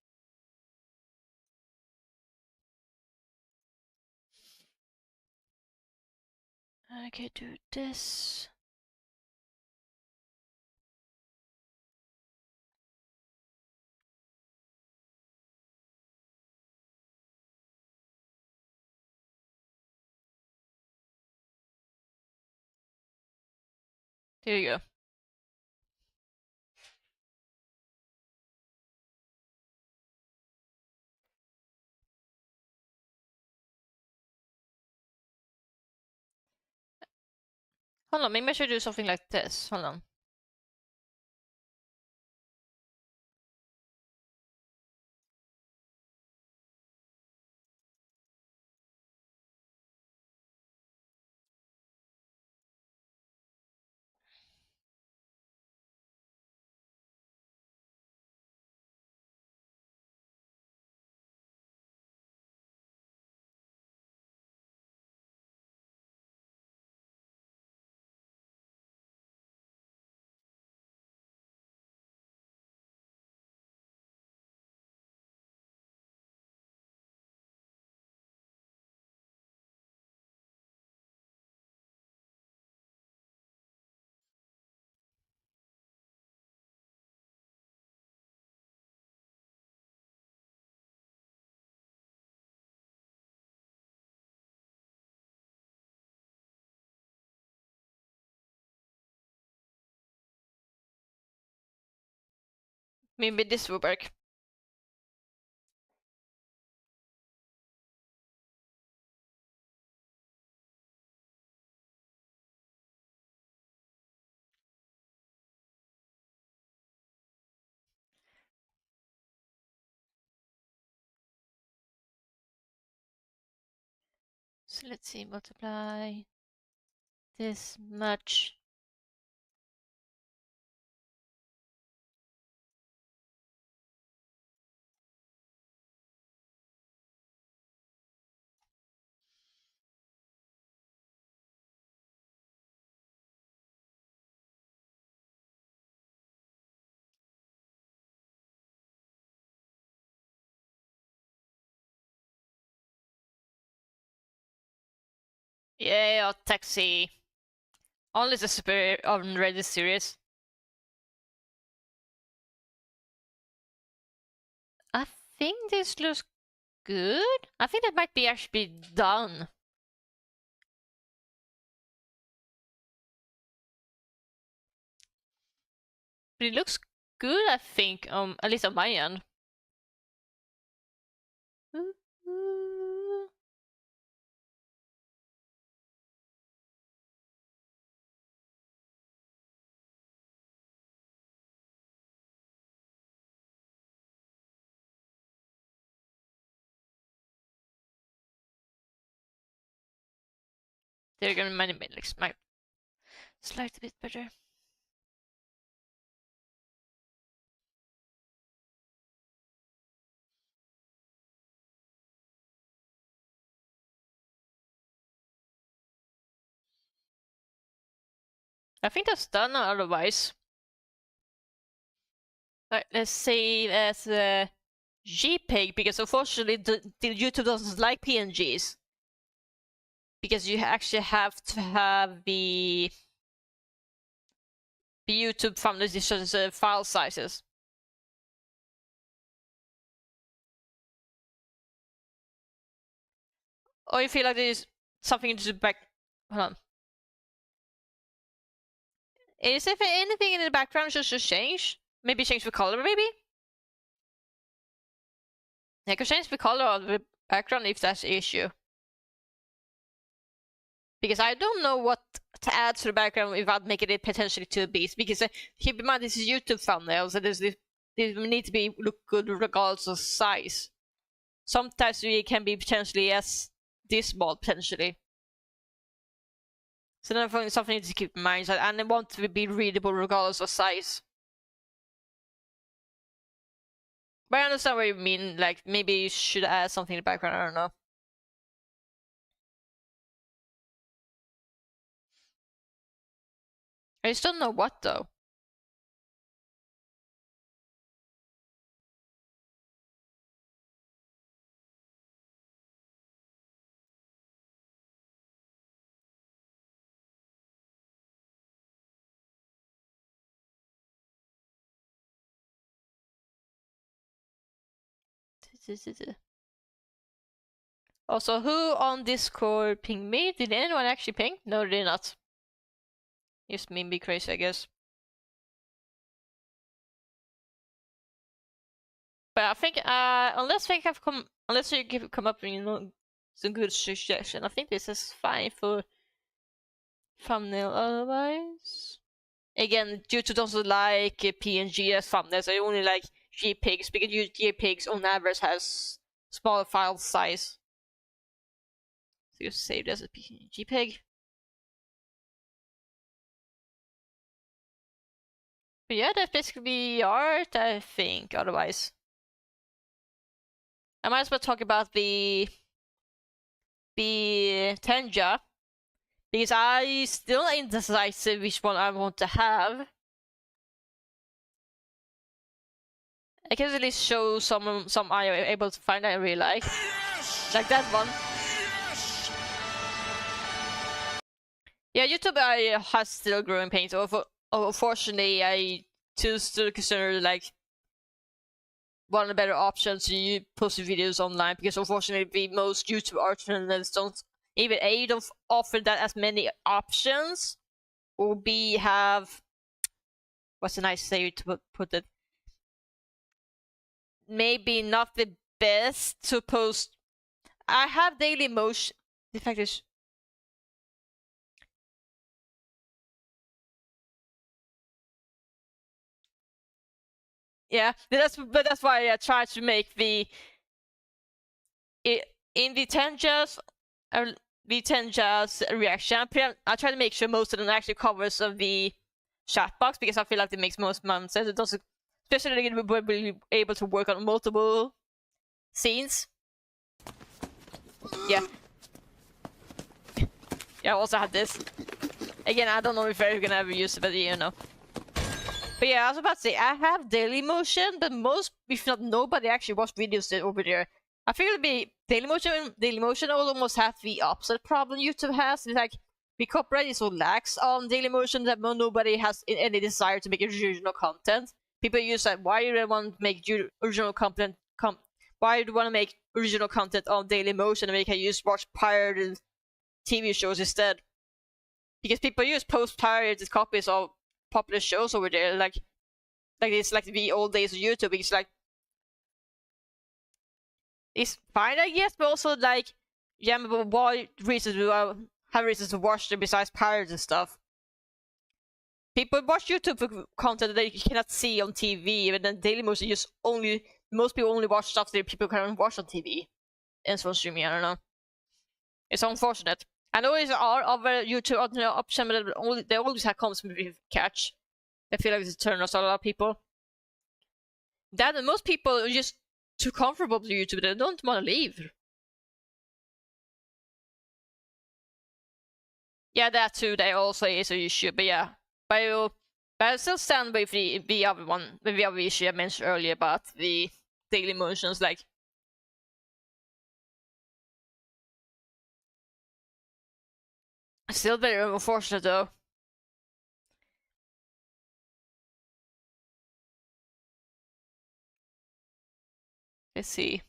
I can do this. There you go. Hold on, maybe I should do something like this. Hold on. Maybe this will work. So let's see, multiply this much. Yeah, taxi. Only the super unready series. I think this looks good. I think that might be actually done. But it looks good, I think, at least on my end. They're gonna might slightly bit better. I think that's done otherwise. Right, let's save as a JPEG because unfortunately the YouTube doesn't like PNGs. Because you actually have to have the YouTube from the file sizes. Or you feel like there's something in the back. Hold on. Is if anything in the background should change? Maybe change the color, maybe? I could change the color of the background if that's the issue. Because I don't know what to add to the background without making it potentially too big. Because keep in mind, this is YouTube thumbnails, so they need to look good regardless of size. Sometimes we can be potentially as this small, potentially. So that's something to keep in mind, and I want to be readable regardless of size. But I understand what you mean, like maybe you should add something in the background, I don't know. I just don't know what though. Also, who on Discord pinged me? Did anyone actually ping? No, they did not. Just me be crazy, I guess. But I think, unless you come up with some good suggestion, I think this is fine for thumbnail. Otherwise, again, YouTube doesn't like PNG as thumbnails. I only like JPEGs because JPEGs on average has smaller file size. So just save this as a JPEG. But yeah, that's basically art, I think. Otherwise, I might as well talk about the Tenja, because I still indecisive which one I want to have. I can at least show some I am able to find I really like. Yes! Like that one. Yes! Yeah, YouTube has still growing pains. Unfortunately, I choose to consider like one of the better options to post videos online, because unfortunately the most YouTube art channels don't even A, don't offer that as many options, or B, have, what's a nice way to put it, maybe not the best to post. I have daily motion. The fact is, yeah, but that's why I try to make in the Tenja's reaction. I try to make sure most of them actually covers of the chat box because I feel like it makes most sense. It does, especially when we'll be able to work on multiple scenes. Yeah. Yeah, I also had this. Again, I don't know if I'm gonna ever use it, but you know. But yeah, I was about to say, I have daily motion, but most, if not nobody, actually watch videos over there. I feel it'd be daily motion almost has the opposite problem YouTube has. It's like, the copyright is so lax on daily motion that nobody has any desire to make original content. People use that, why do they want to make original content? Why do you want to make original content on daily motion and they can watch pirated TV shows instead? Because people use post-pirated copies of popular shows over there, like it's like the old days of YouTube. It's like, it's fine, I guess, but also like, yeah, but what reasons do I have reasons to watch them besides pirates and stuff? People watch YouTube for content that you cannot see on TV, and then daily motion most people only watch stuff that people can watch on TV and so streaming. I don't know. It's unfortunate. I know there are other YouTube options, but they always have comments with catch. I feel like it's a turn off a lot of people. That and most people are just too comfortable with YouTube. They don't want to leave. Yeah, that too. That also is an issue. But yeah, but I still stand with the other one, with the other issue I mentioned earlier about the daily motions. Like, still very unfortunate though. Let's see.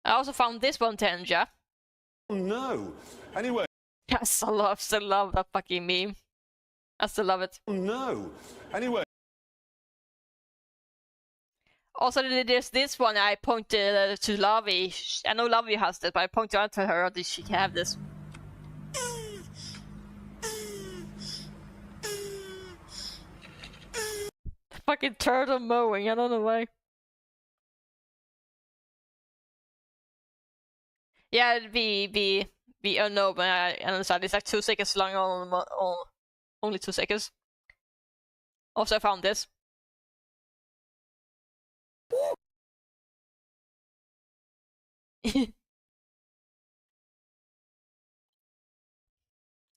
I also found this one, Tenja. Oh no. Anyway. Yes, I still love that fucking meme. I still love it. Oh no. Anyway. Also, there's this one I pointed to Lavi. I know Lavi has this, but I pointed out to her that she can have this. Fucking turtle mowing, I don't know why. Yeah, the unknown, but I understand it's like 2 seconds long, only 2 seconds. Also, I found this.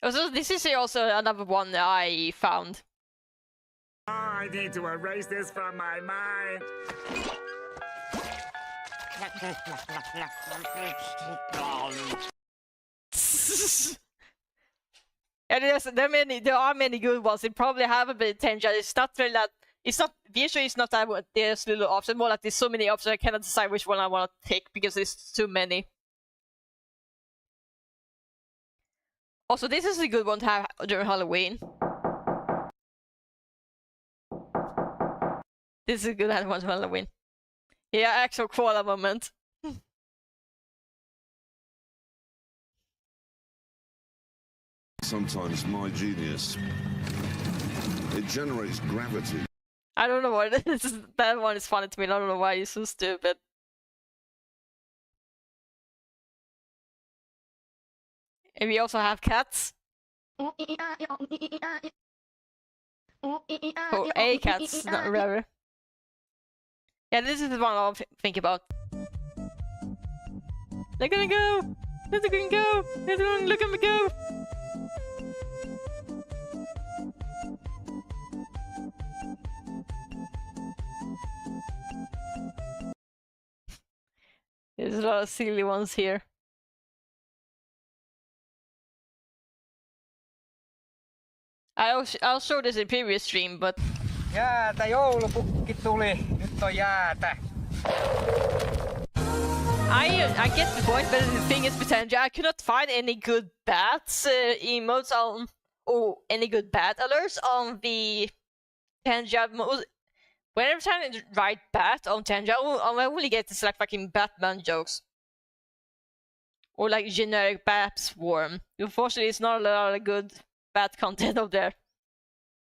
Also, this is also another one that I found. I need to erase this from my mind. And there are many good ones. It probably have a bit of potential. It's not really that. It's not visually. It's not that there's little options. More like there's so many options. I cannot decide which one I want to pick because there's too many. Also, this is a good one to have during Halloween. This is a good one for Halloween. Yeah, actual koala moment. Sometimes my genius, it generates gravity. I don't know what it is. That one is funny to me. I don't know why he's so stupid. And we also have cats. Oh, a cats, not rare. Yeah, this is the one I'll think about. They're gonna go! They're gonna go! They're gonna look at me go! There's a lot of silly ones here. I'll show this in previous stream, but... Jäätä, joulupukki tuli. Nyt on jäätä. I get the point, but the thing is, potential. I could not find any good bats emotes on, or any good bat alerts on the Tenja mode. Whenever time I write Bat on Tangent, I only get this like fucking Batman jokes. Or like generic Bat Swarm. Unfortunately, it's not a lot of good Bat content out there.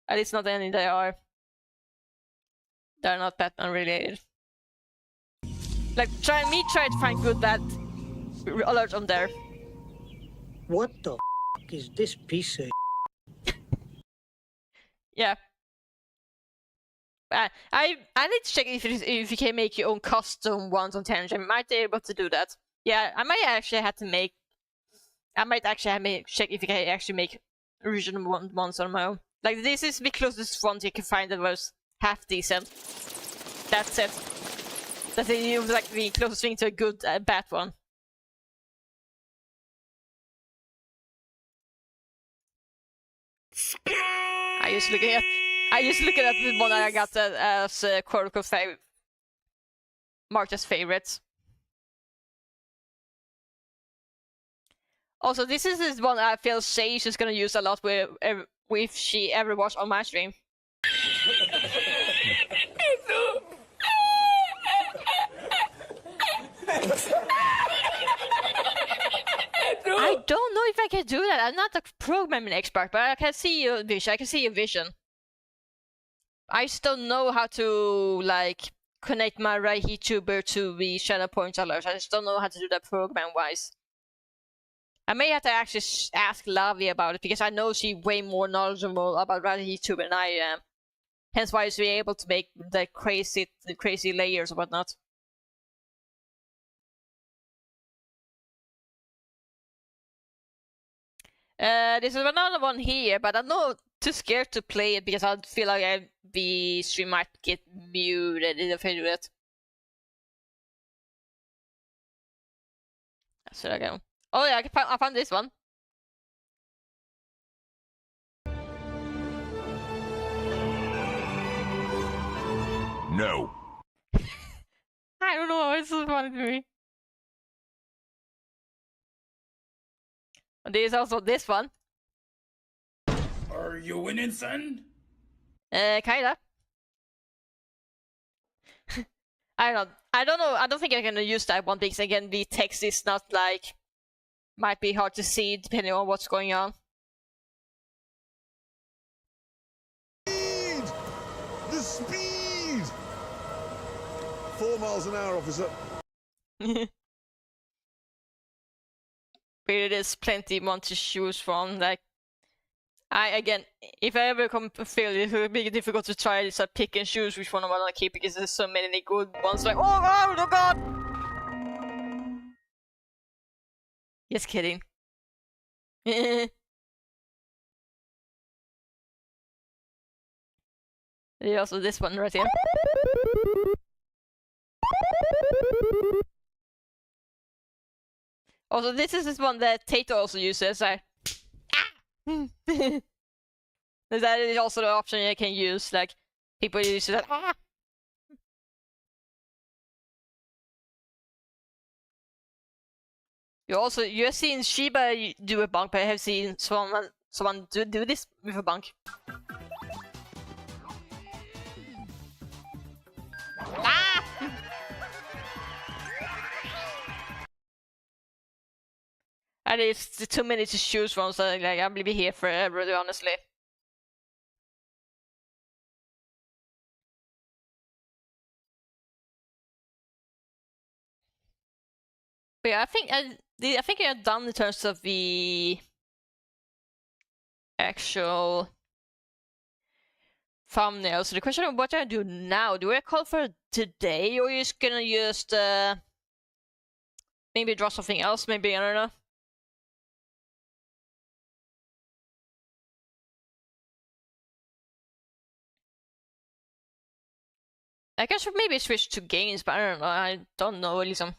At least not any they are. They're not Batman related. Like, try to find good Bat alerts on there. What the f is this piece of? Yeah. I need to check if you can make your own custom ones on Tangent. I might be able to do that. Yeah, I might actually have to make. I might actually have to check if you can actually make original ones on my own. Like, this is the closest one you can find that was half decent. That's it. That's like the closest thing to a good Bat one. I just looking at the one that I got as quote-unquote marked as favorites. Also, this is this one I feel Sage is gonna use a lot if she ever watched on my stream. I don't know if I can do that. I'm not a programming expert, but I can see your vision. I can see your vision. I just don't know how to like connect my Vtuber to the channel point alert. I just don't know how to do that program-wise. I may have to actually ask Lavi about it because I know she's way more knowledgeable about Vtuber than I am. Hence why she's able to make the crazy layers and whatnot. This is another one here, but I'm not too scared to play it because I feel like the stream might get muted if I do it. So I go. Oh yeah, I found this one. No. I don't know, it's so funny to me. And there's also this one. Are you winning, son? Kinda. I don't know. I don't think I'm gonna use that one because again, the text is not like might be hard to see depending on what's going on. Speed! The speed! 4 miles an hour, officer. But there's plenty more to choose from. Like, again, if I ever feel it will be difficult to try to pick and choose which one I want to keep because there's so many good ones. Like, oh god! Just kidding. There's also this one right here. Also, this is this one that Tato also uses. That is also the option you can use. Like, people use that. You have seen Shiba do a bunk, but I have seen someone do this with a bunk. And it's too many to choose from, so like I'm gonna be here forever, honestly. But yeah, I think I'm done in terms of the actual thumbnail. So the question of what I do now, do I call for today, or are you just gonna just maybe draw something else? Maybe, I don't know. I guess maybe switch to games, but I don't know, Listen.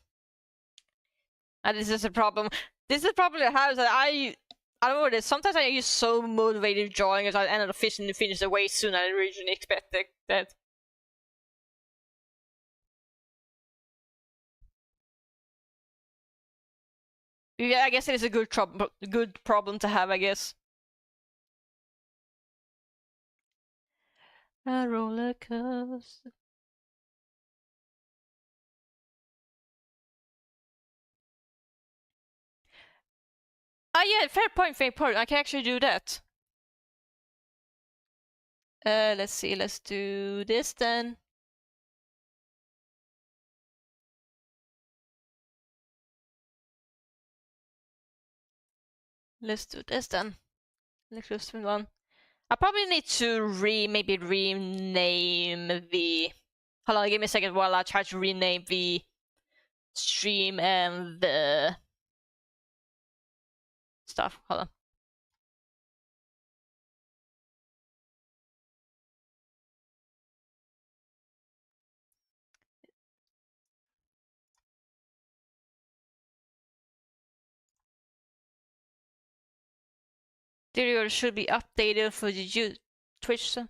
And this is a problem. This is a problem I have, that I don't know what it is. Sometimes I get so motivated drawing as I end up finish it way sooner than I originally expected. That. Yeah, I guess it is a good problem to have, I guess. A roller coaster. Ah, yeah, fair point, fair point. I can actually do that. Let's see, let's do this then. Let's do this then. Livestream one. I probably need to maybe rename the. Hold on, give me a second while I try to rename the stream and the stuff. Hold on. Video should be updated for the Twitch. So.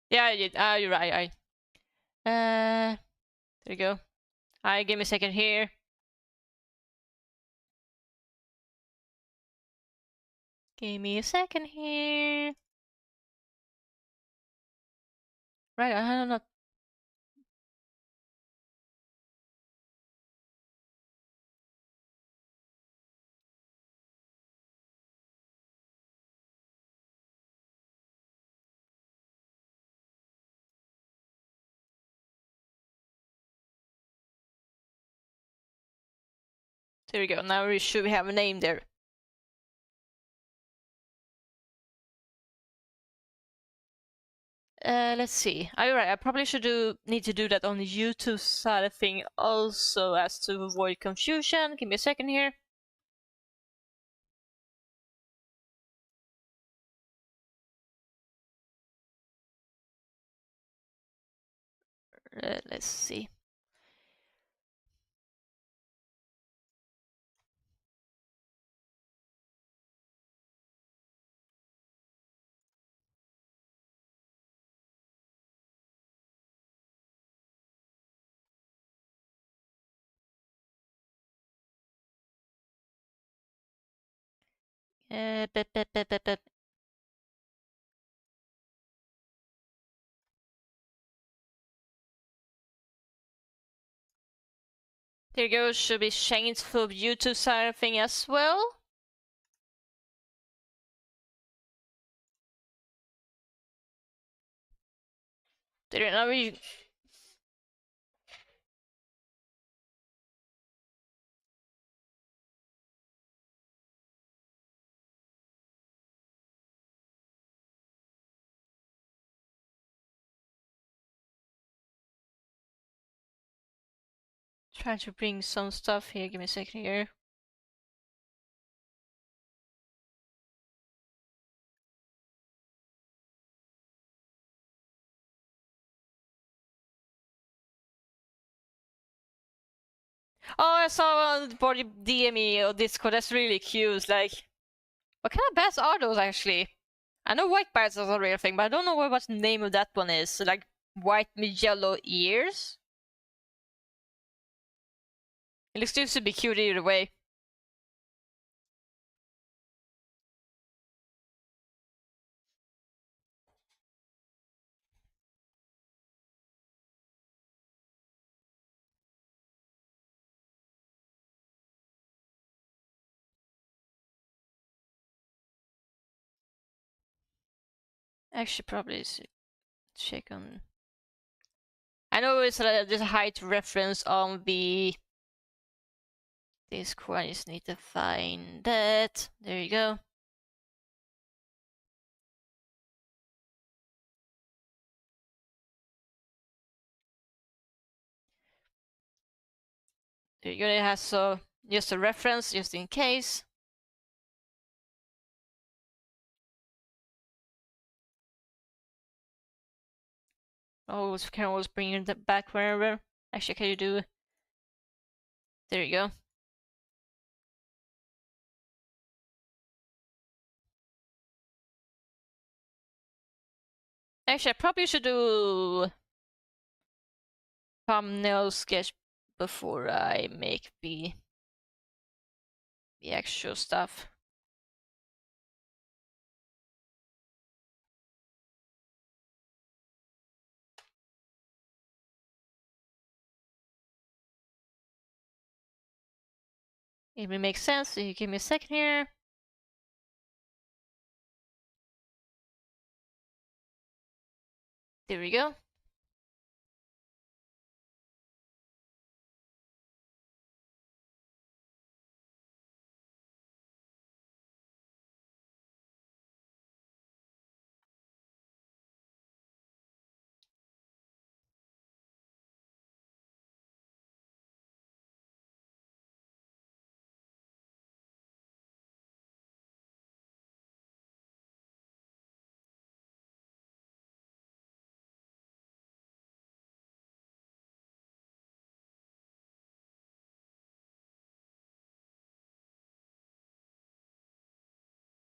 Yeah, I did. You're right. There you go. Give me a second here. Give me a second here. Right, I don't know. There we go. Now we should have a name there. Let's see. You're right. I probably need to do that on the YouTube side of thing also, as to avoid confusion. Give me a second here. Let's see. Uh, but, but, but, but, but. There you go. Should be changed for the YouTube side of thing as well. There now we. Trying to bring some stuff here. Give me a second here. Oh, I saw on body DME or Discord. That's really cute. Like, what kind of bats are those actually? I know white bats is a real thing, but I don't know what the name of that one is. Like white with yellow ears. It looks to be cute either way. Actually, probably check on. I know there's a height reference on the Discord. I just need to find that. There you go. There you go. It has just a reference, just in case. Always can always bring it back wherever. Actually, can you do? There you go. Actually, I probably should do thumbnail sketch before I make the actual stuff. It will make sense, so you give me a second here. There we go.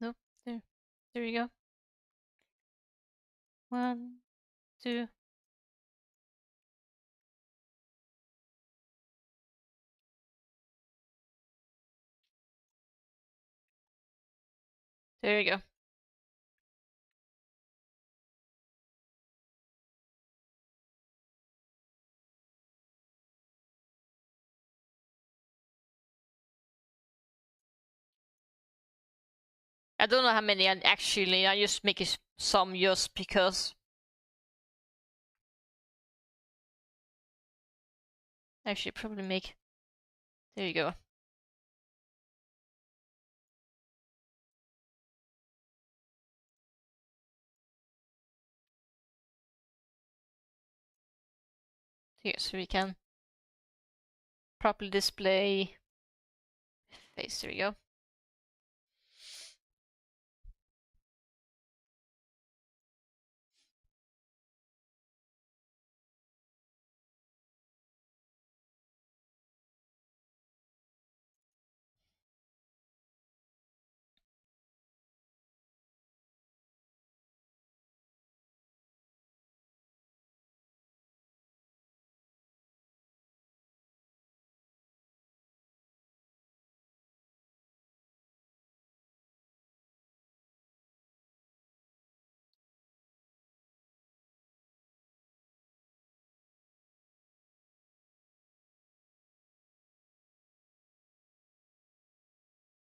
Nope, there you go. 1, 2. There you go. I don't know how many actually, I just make it some just because. Actually, probably make. There you go. Here, so we can properly display face. There we go.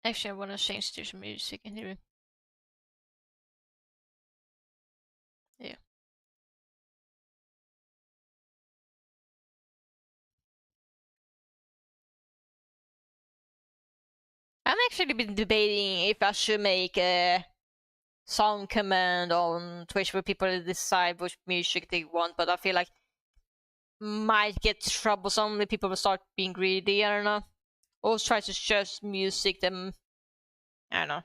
Actually, I want to change to some music in here. Yeah. I'm actually been debating if I should make a song command on Twitch where people decide which music they want, but I feel like might get troublesome if people will start being greedy. I don't know. Or try to just music them. I don't know.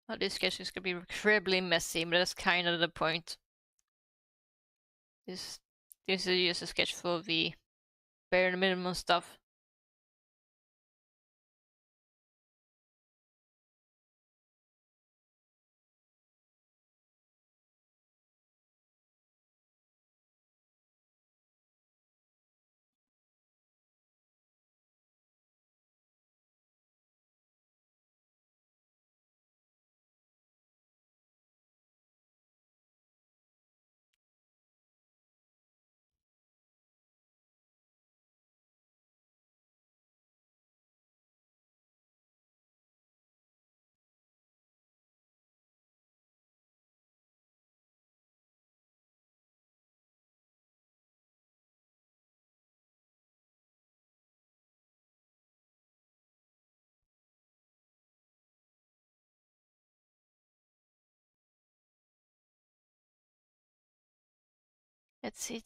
Well, this sketch is gonna be incredibly messy, but that's kind of the point. This is just a sketch for the bare minimum stuff. Let's see.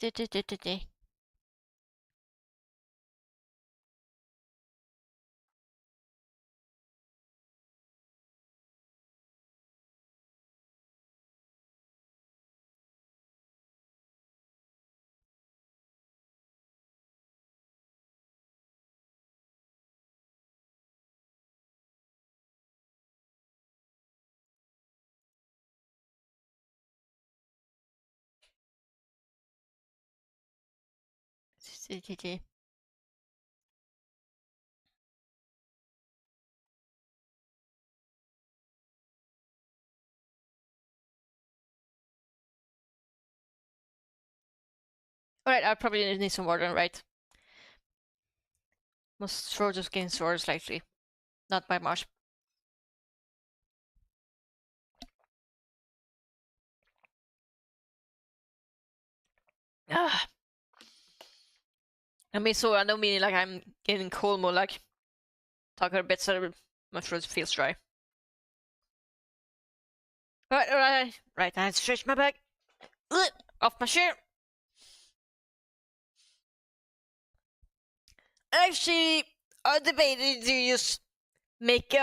Alright, I probably need some water, right? Must throw just getting sore slightly. Not by much. Ah. I mean, so I don't mean like I'm getting cold, more like talking a bit so my throat feels dry. Alright. Right, I stretch my back. Off my shirt. Actually, I debated to just make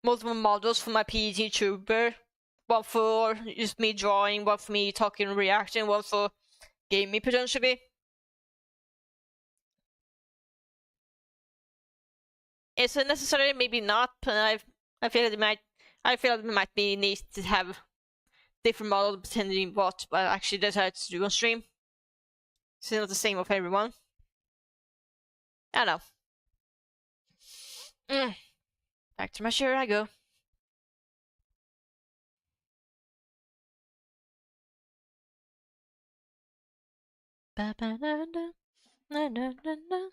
multiple models for my PNGtuber. One for just me drawing, one for me talking and reacting, one for gaming potentially. Is it necessary? Maybe not. But I feel it might be neat to have different models depending what I actually decide to do on stream. It's not the same of everyone. I don't know. Back to my chair I go. Ba ba na na na na na na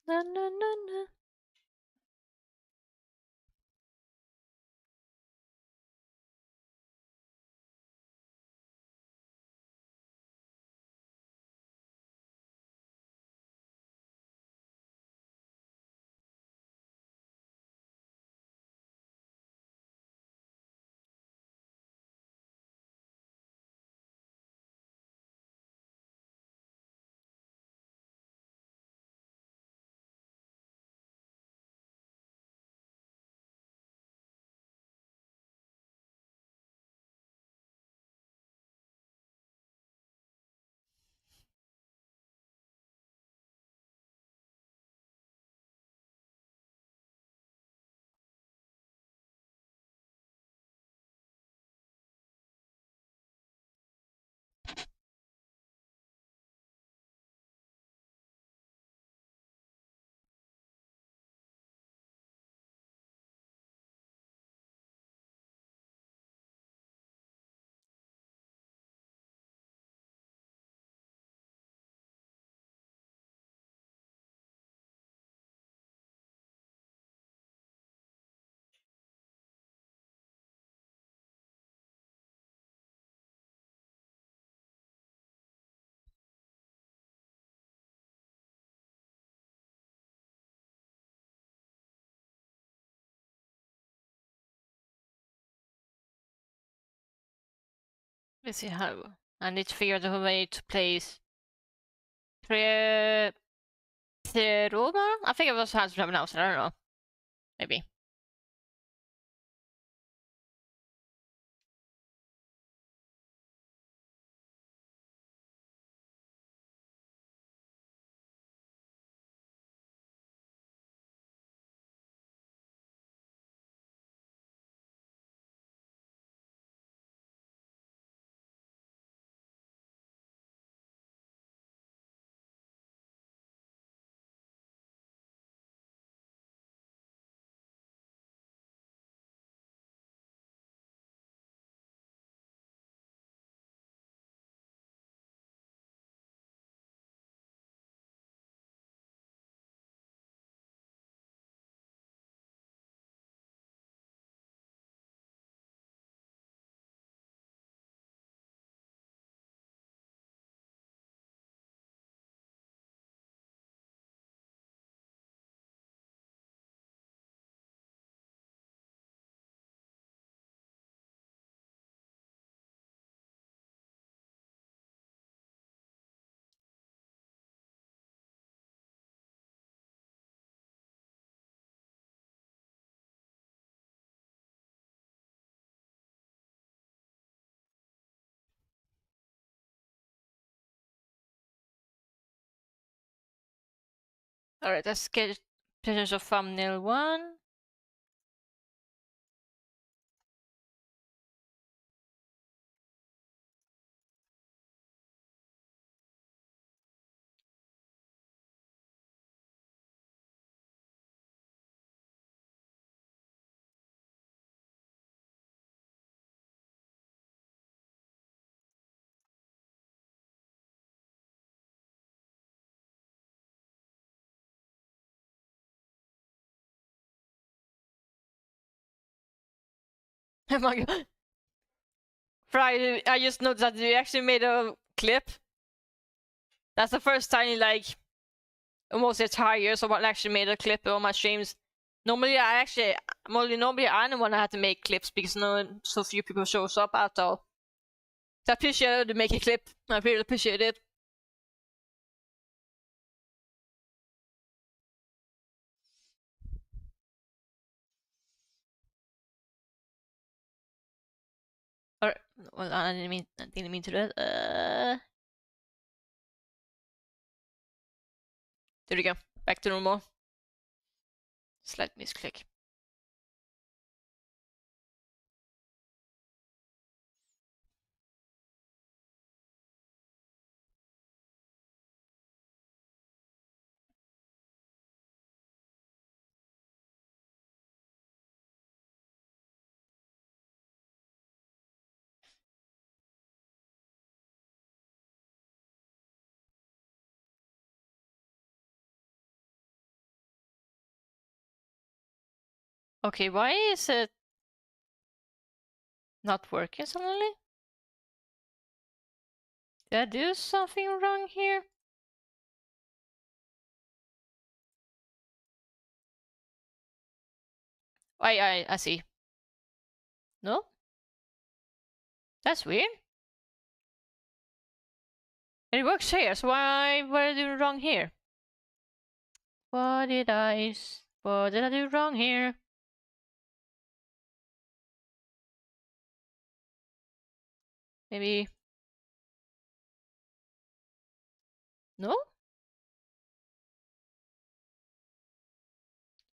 na na na. Let's see how. I need to figure out a way to place Tre Teroma? I think it was how to pronounce it, I don't know. Maybe. Alright, let's get potential thumbnail 1. Oh my god. Friday, I just noticed that you actually made a clip. That's the first time in like almost a entire year someone actually made a clip on my streams. Normally I'm the one that had to make clips because so few people shows up at all. So I appreciate to make a clip. I really appreciate it. Alright, well, I didn't mean to do that. There we go. Back to normal. Slight misclick. Okay, why is it not working suddenly? Did I do something wrong here? I see. No? That's weird. It works here, so why did I do wrong here? What did I do wrong here? Maybe... No?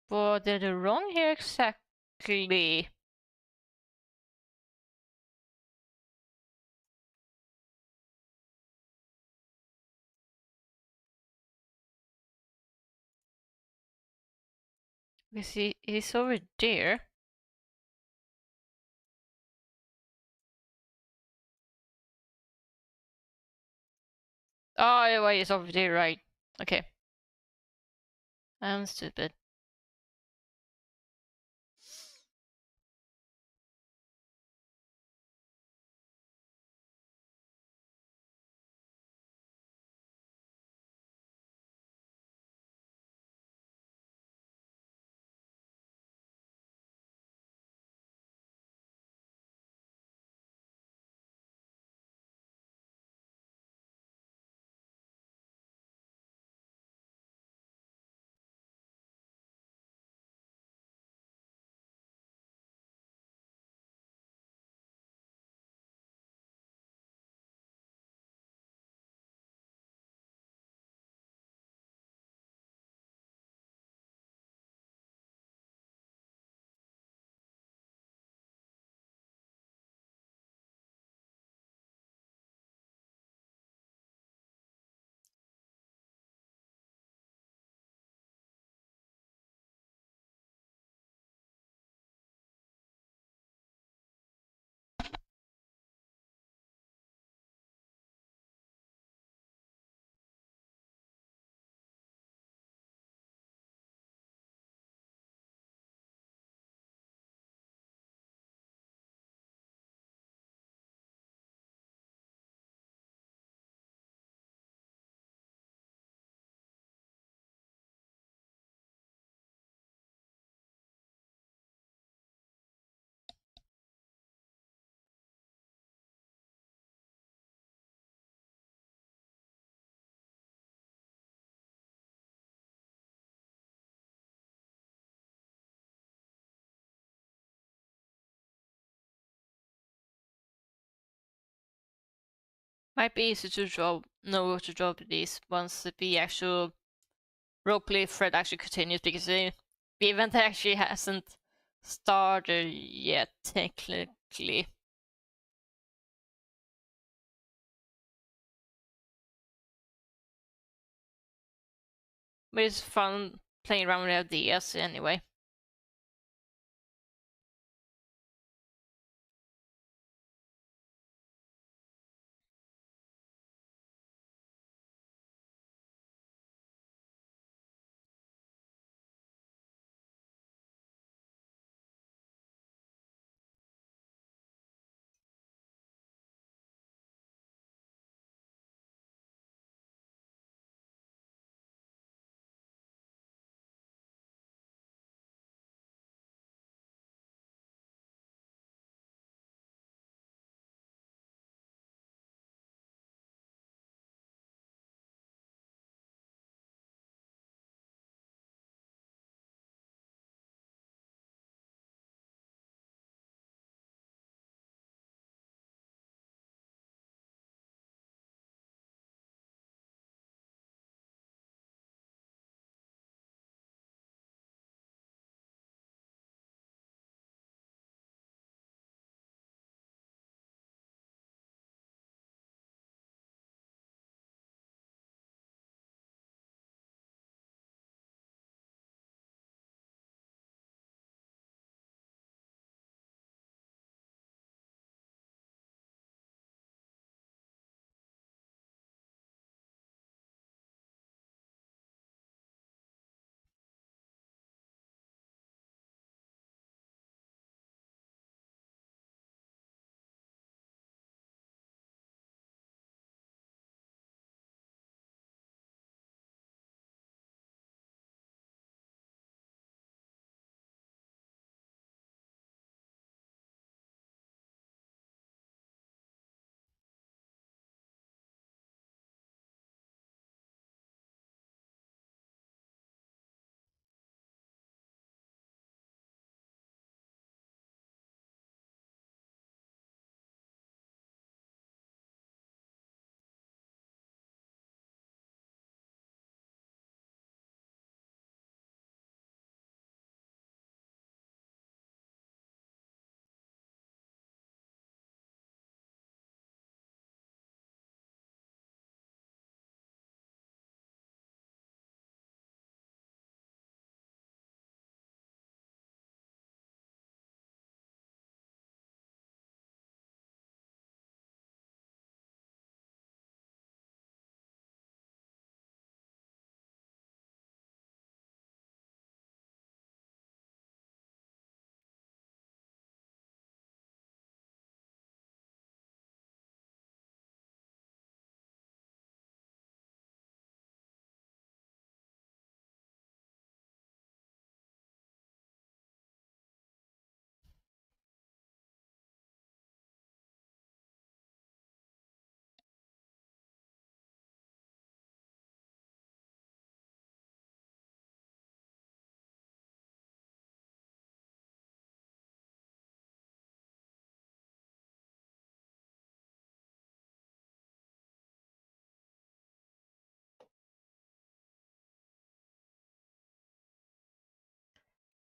What did I do wrong here exactly? Because he's over there. Oh, wait, it's over there, right. Okay. I'm stupid. Might be easy to know what to draw these once the actual roleplay thread actually continues, because the event actually hasn't started yet, technically. But it's fun playing around with ideas anyway.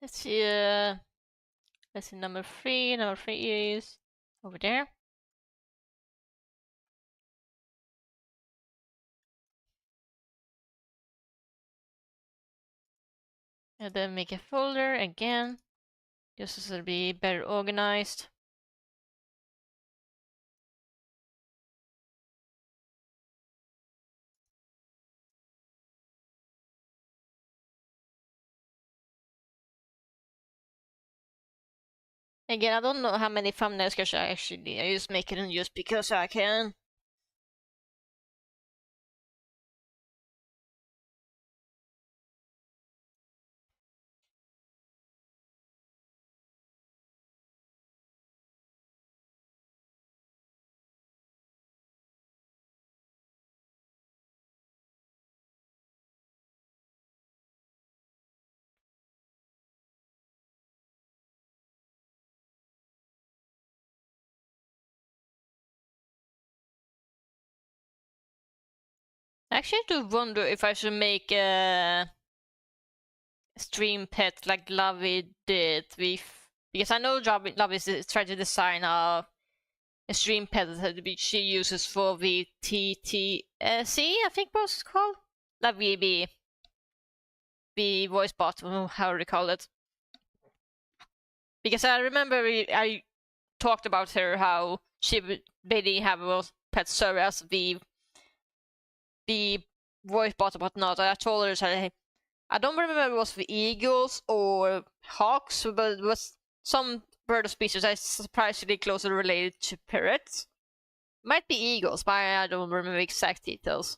Let's see, let's see, number 3. Number 3 is over there. And then make a folder again, just so it'll be better organized. Again, I don't know how many thumbnail sketches I actually need. I just make it just because I can. I actually do wonder if I should make stream pet like Lovey did with, because I know Lovey is trying to design a stream pet that she uses for the TTC, I think was it called? Lovey, the voice bot, how do you call it? Because I remember I talked about her, how she didn't have a pet server as the voice bot or whatnot. I told her, I don't remember if it was the eagles or hawks, but it was some bird species that is surprisingly closely related to parrots. Might be eagles, but I don't remember exact details.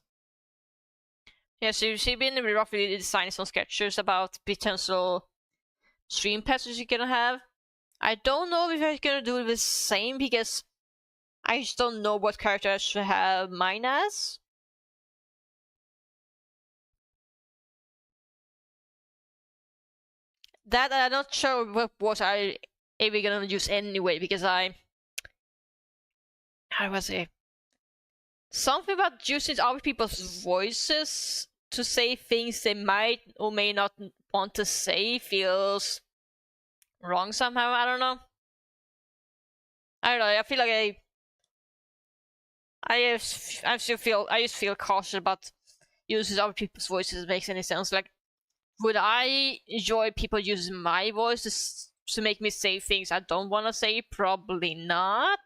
Yeah, so she's been roughly designing some sketches about potential stream pets you're gonna have. I don't know if I'm gonna do the same because I just don't know what character I should have mine as. That I'm not sure what I even gonna use anyway, because how do I say, something about using other people's voices to say things they might or may not want to say feels wrong somehow. I don't know. I feel like I just feel cautious about using other people's voices. It makes any sense. Like, would I enjoy people using my voice to make me say things I don't want to say? Probably not.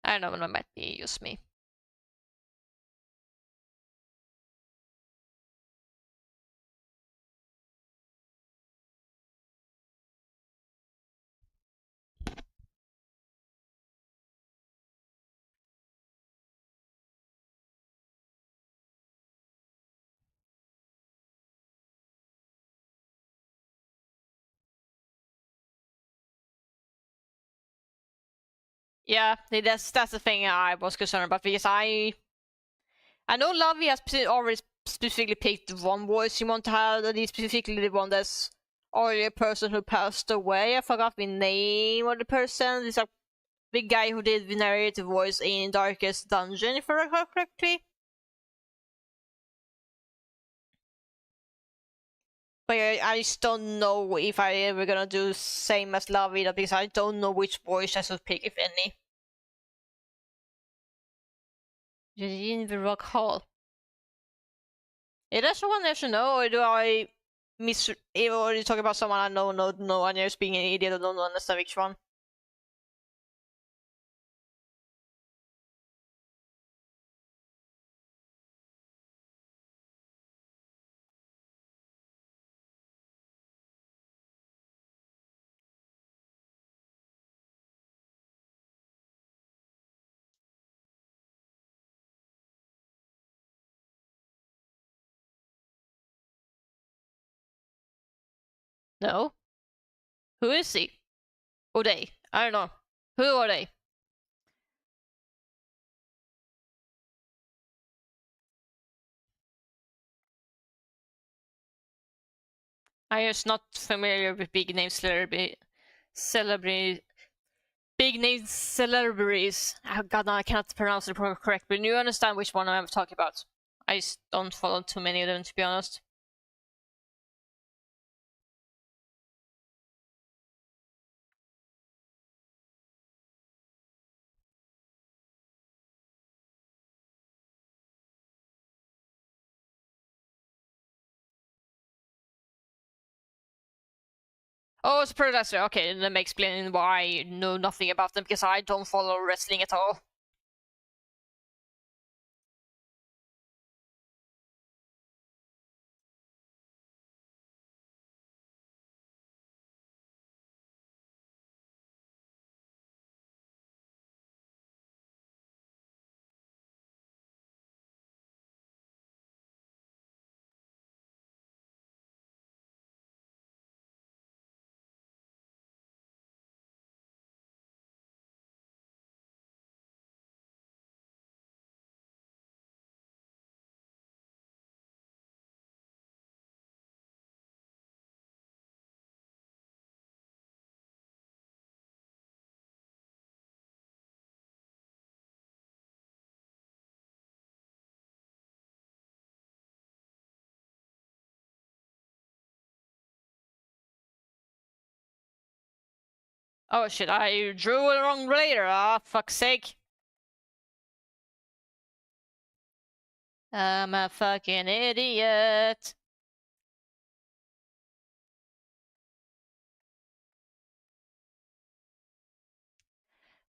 I don't know, it might be just me. Yeah, that's the thing I was concerned about, because I know Lovey has already specifically picked one voice she want to have, and he's specifically the one that's already a person who passed away. I forgot the name of the person. It's like the guy who did the narrative voice in Darkest Dungeon, if I recall correctly. But I just don't know if I ever gonna do same as Lovey, because I don't know which voice I should pick, if any. In the Rock Hall. Does someone else know, or do I miss? Or are you talking about someone I know, no, and you're just being an idiot and don't understand which one? No? Who is he? Or they? I don't know. Who are they? I'm just not familiar with big name celebrity. Big name celebrities. Oh god, no, I cannot pronounce it correct, but you understand which one I'm talking about. I just don't follow too many of them, to be honest. Oh, it's a pro wrestler. Okay, let me explain why I know nothing about them, because I don't follow wrestling at all. Oh shit, I drew it wrong later. Ah, fuck's sake. I'm a fucking idiot.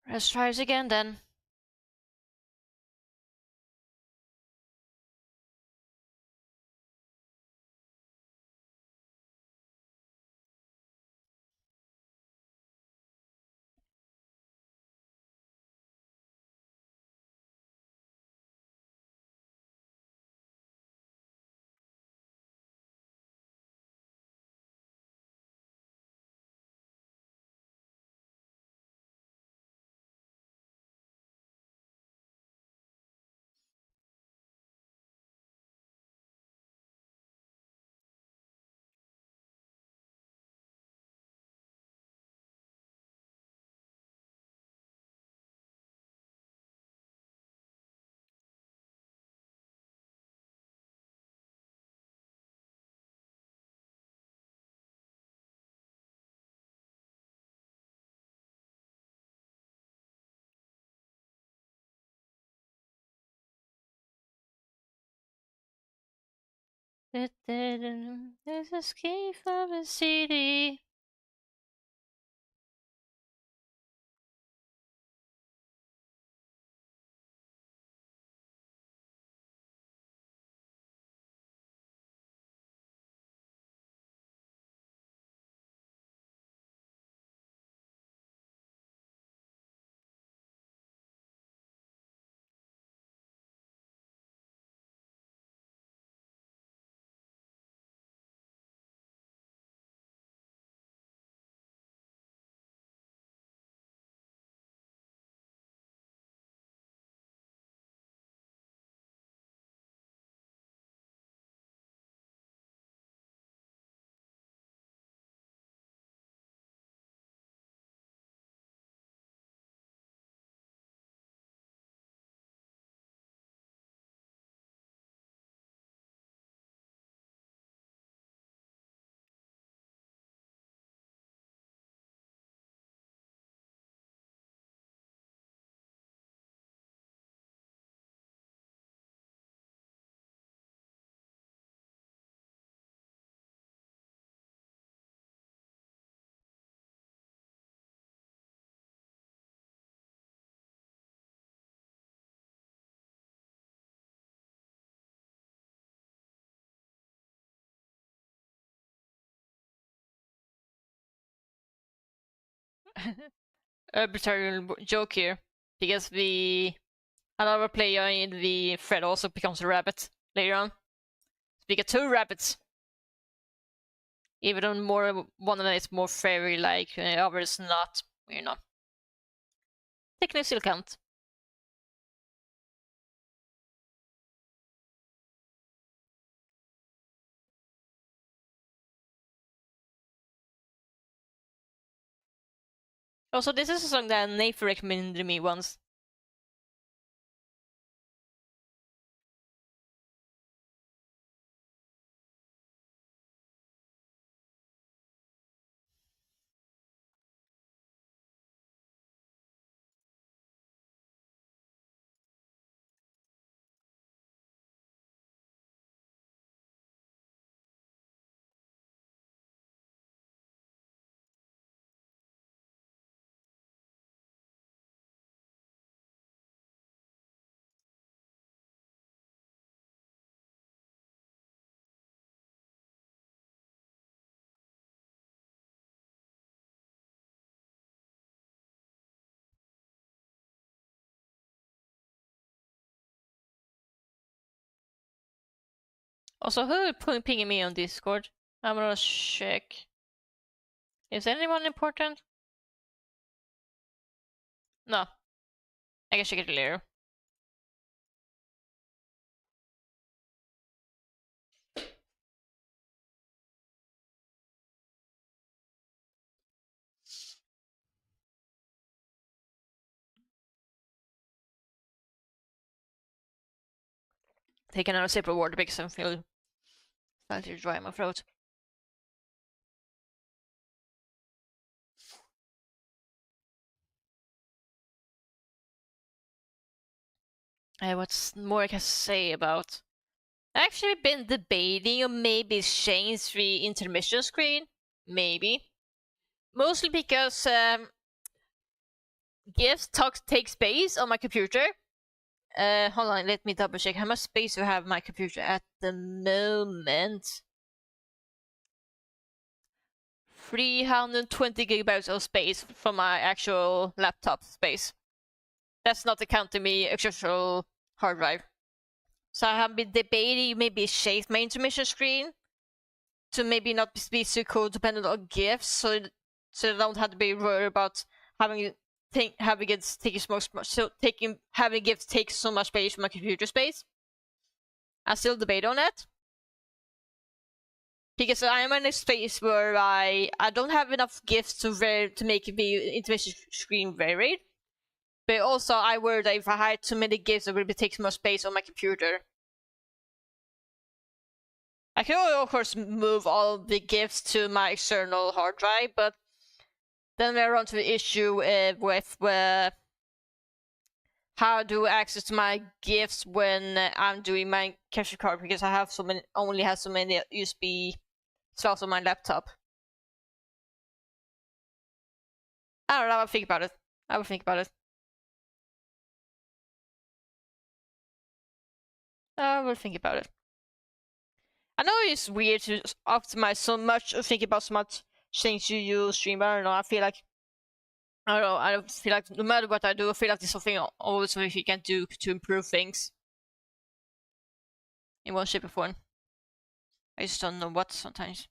Let's try this again then. There's a ski from the city. Arbitrary joke here. Because another player in the thread also becomes a rabbit later on. So we get two rabbits. Even though one of them is more fairy like, others not, you know. Technically still count. Also, this is a song that Nathan recommended me once. Also, who is pinging me on Discord? I'm gonna check. Is anyone important? No. I can check it later. Take another sip of water because I feel slightly dry in my throat. What's more I can say about? I've actually been debating on maybe change the intermission screen. Maybe. Mostly because GIFs take space on my computer. Hold on, let me double check how much space do I have on my computer at the moment. 320 gigabytes of space for my actual laptop space. That's not accounting me external hard drive. So I have been debating maybe change my intermission screen to maybe not be so codependent on GIFs, so I don't have to be worried about having it take having GIFs take so much space from my computer space. I still debate on that. Because I am in a space where I don't have enough GIFs to make the intermission screen varied. But also I worry that if I had too many GIFs it would take too much space on my computer. I can of course move all the GIFs to my external hard drive, but then we're on to the issue with how do I access my GIFs when I'm doing my capture card, because I have only have so many USB slots on my laptop. I don't know, I'll think about it. I will think about it. I will think about it. I know it's weird to optimize so much or think about so much things you use stream. I don't know, I feel like I don't feel like no matter what I do, I feel like there's something always you can do to improve things. In one shape or form. I just don't know what sometimes.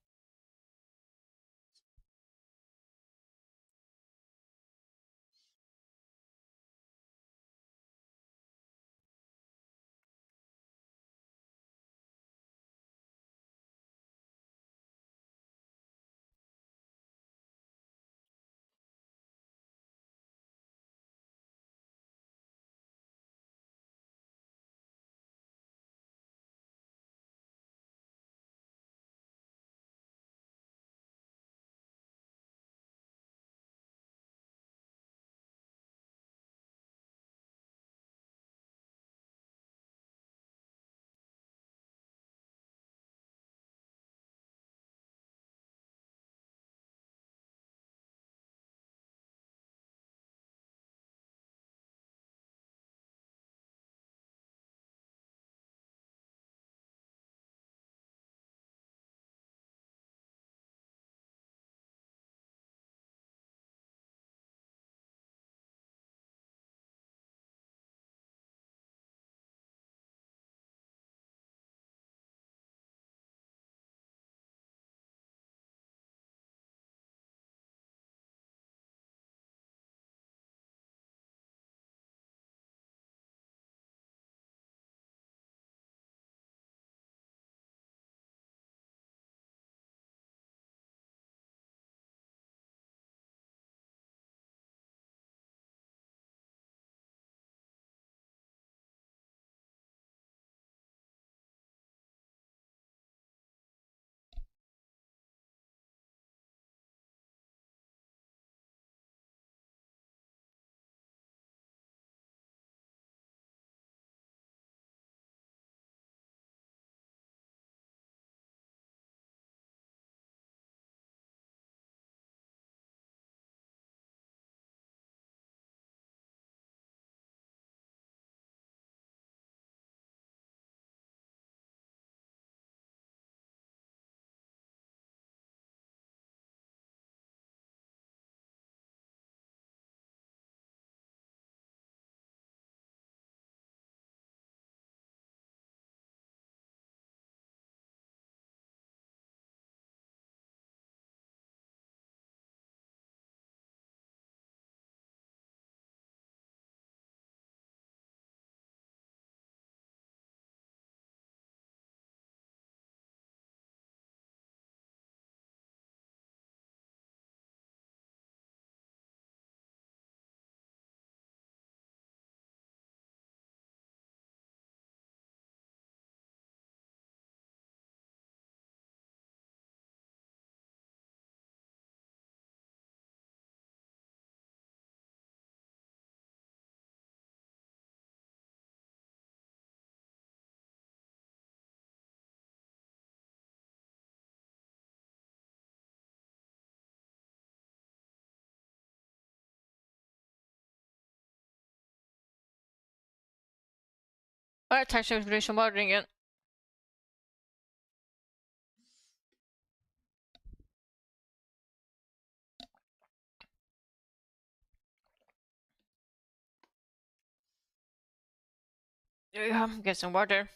Alright, time to do some watering again. There you go, get some water.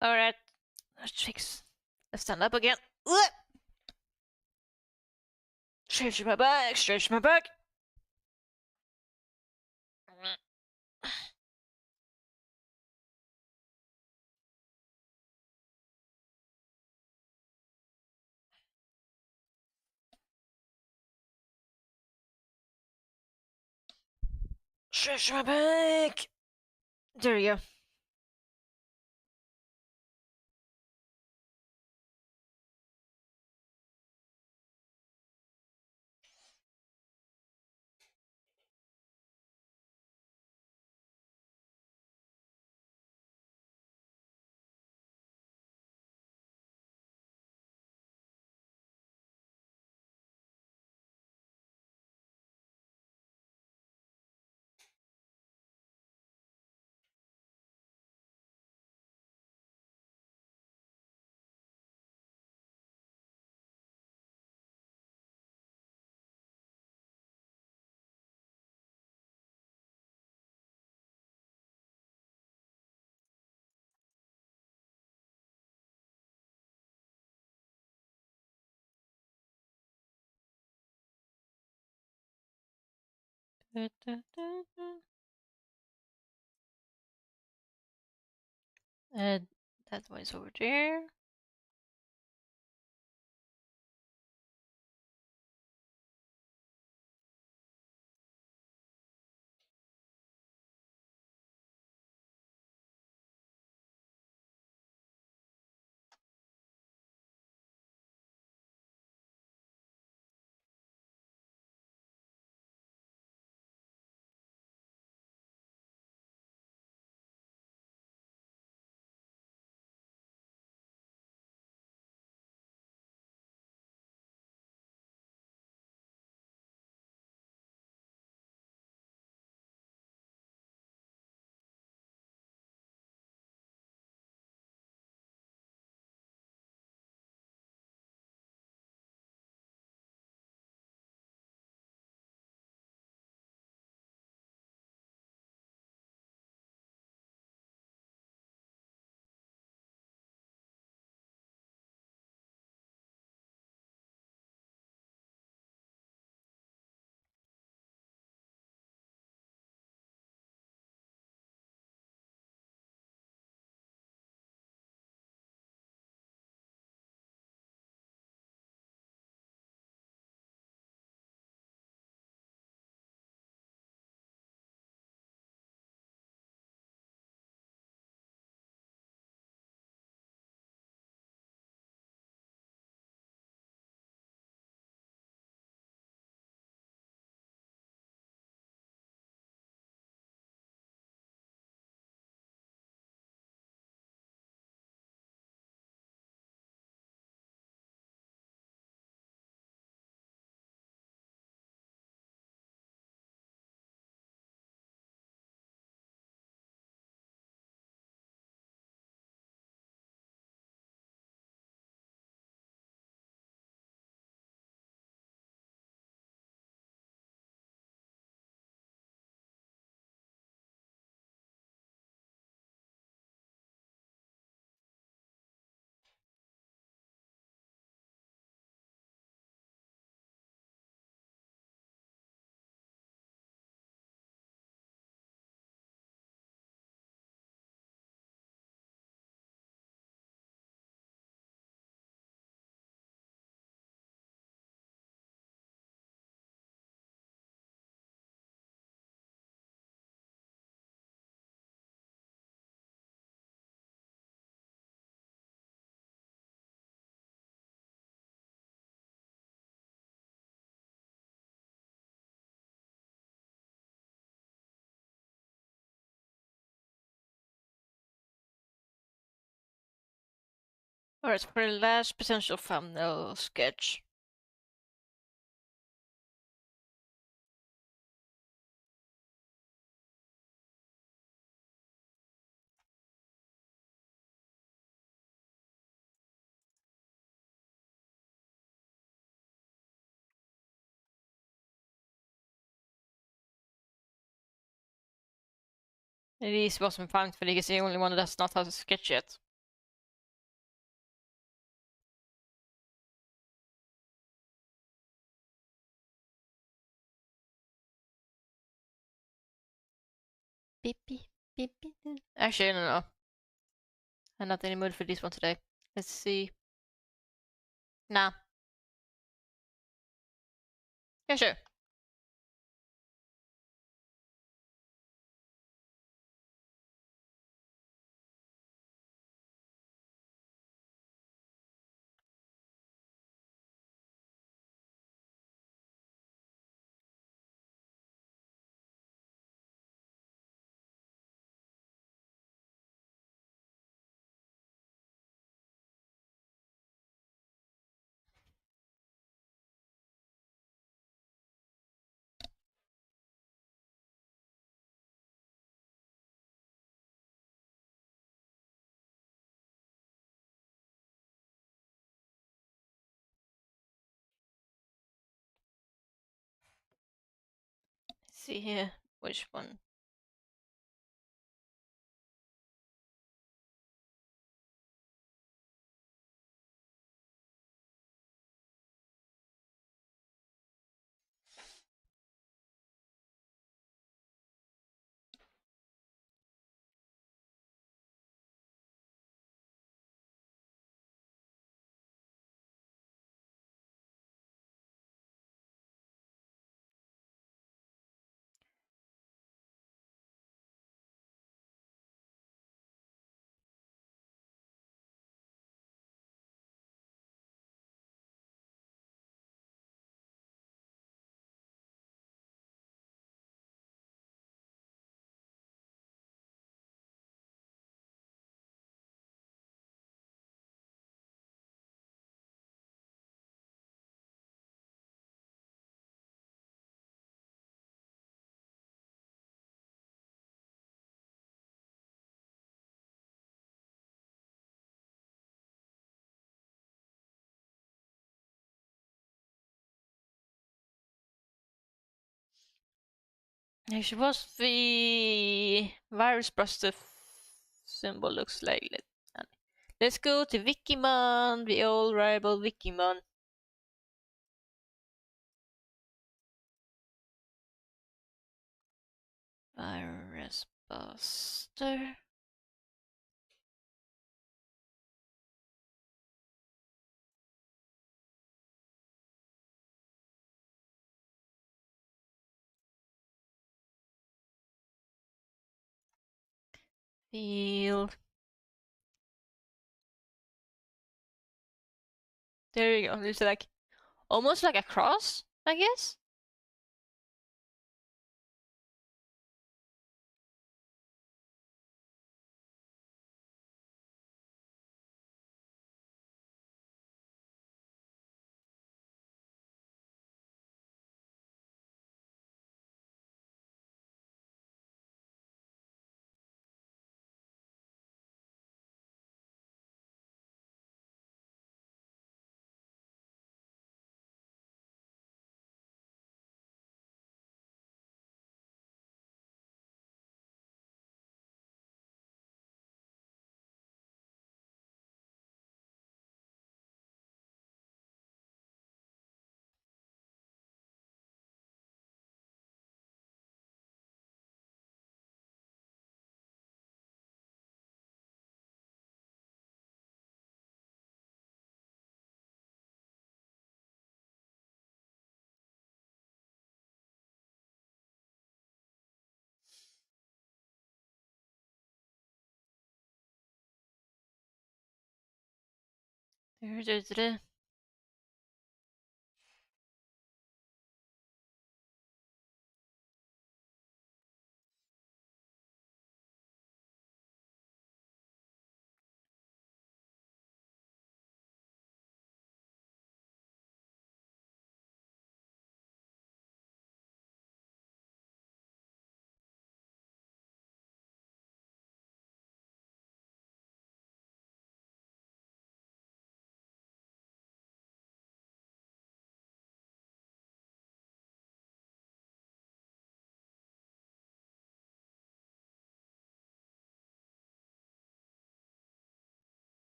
Alright, let's stand up again. Stretch my back, stretch my back. Stretch my back. There you go. That one's over there. Alright, for the last potential thumbnail sketch. It is vad som fangt, för det är the only one that does not have a sketch yet. Beep, beep, beep, beep. Actually, no. I'm not in the mood for this one today. Let's see. Nah. Yeah, sure. Let's see here. Which one? Actually, what's the virus buster symbol looks like? Let's go to Wikimon, the old rival Wikimon. Virus buster. Field. There you go. It's like almost like a cross, I guess. There.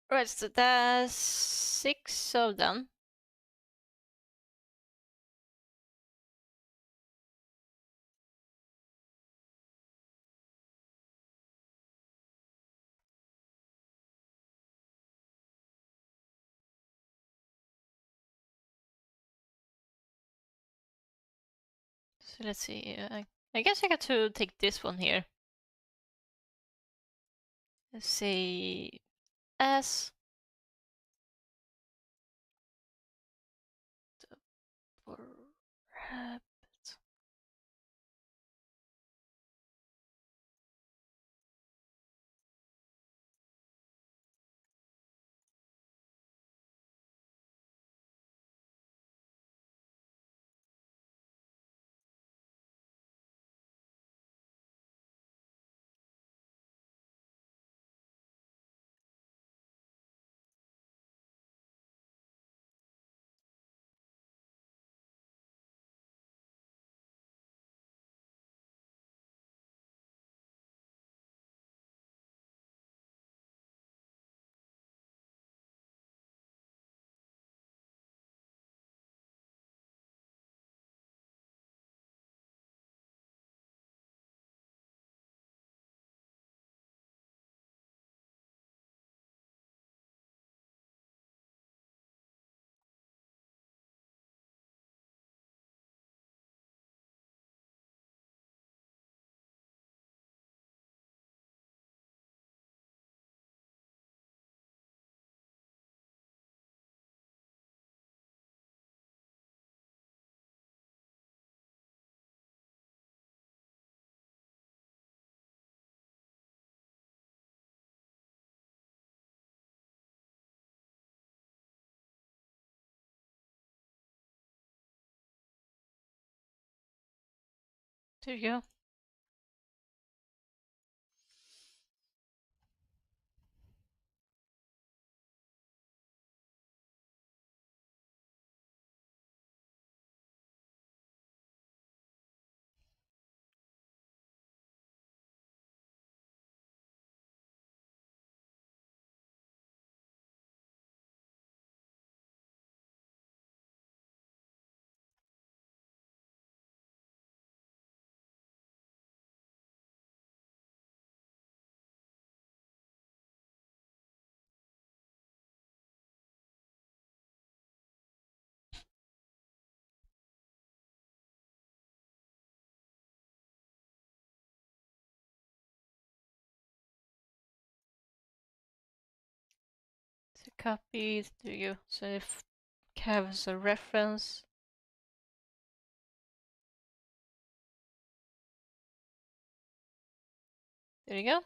Right, so there's 6 of them. So let's see. I guess I got to take this one here. Let's say S. Rabbit. There you go. So copy. There you go. So if Cav is a reference. There you go.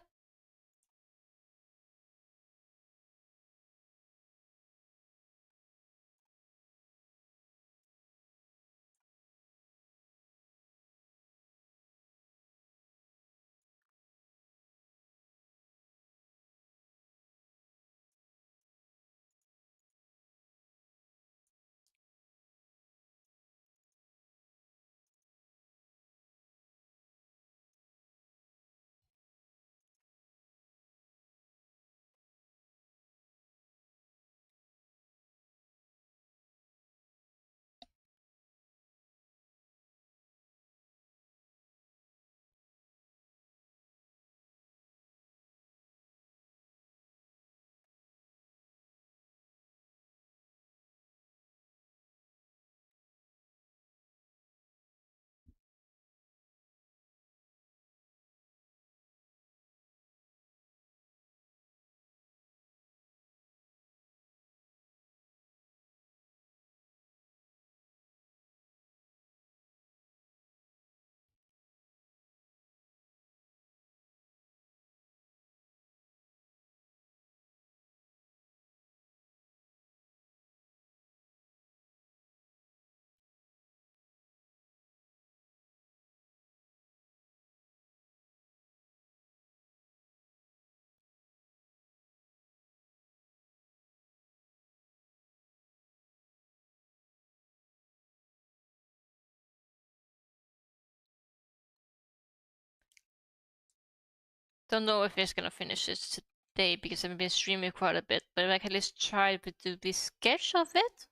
Don't know if he's gonna finish this day because I've been streaming quite a bit, but I can at least try to do this sketch of it.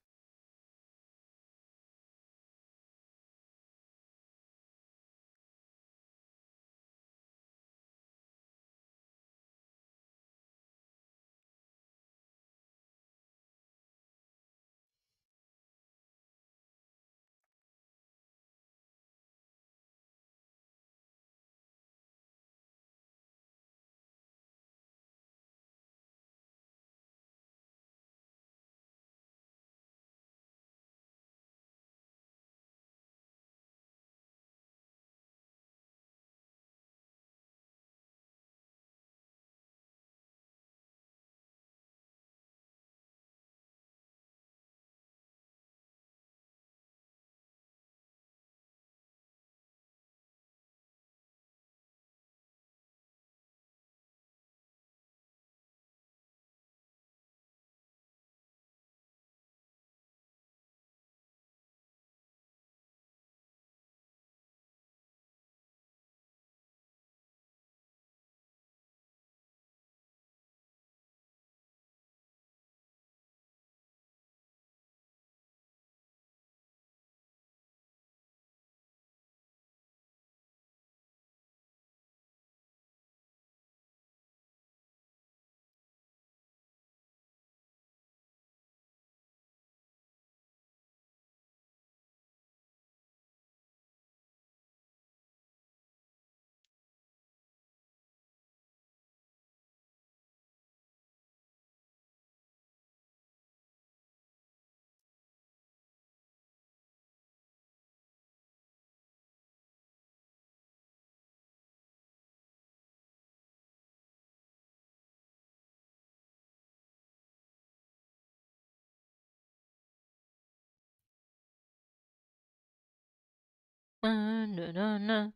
No, no, no.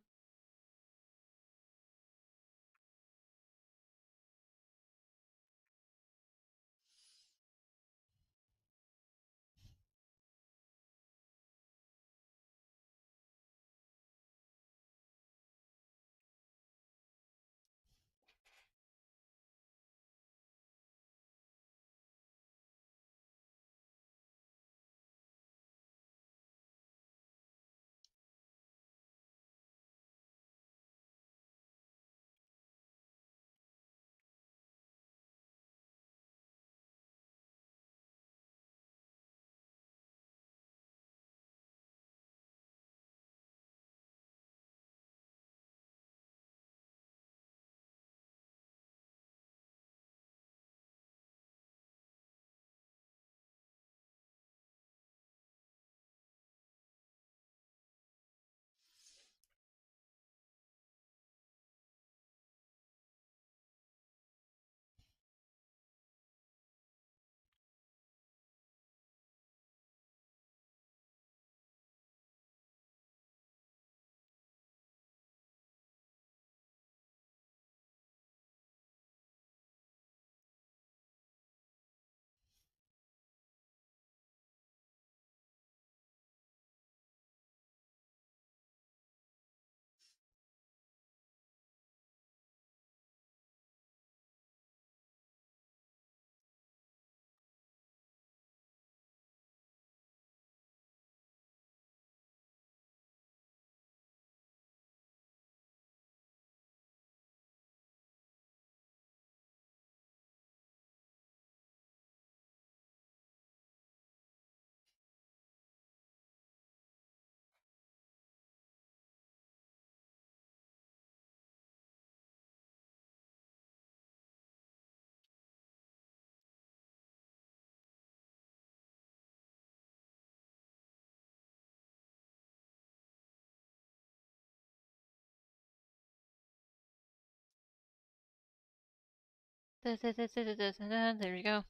There we go.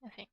I think.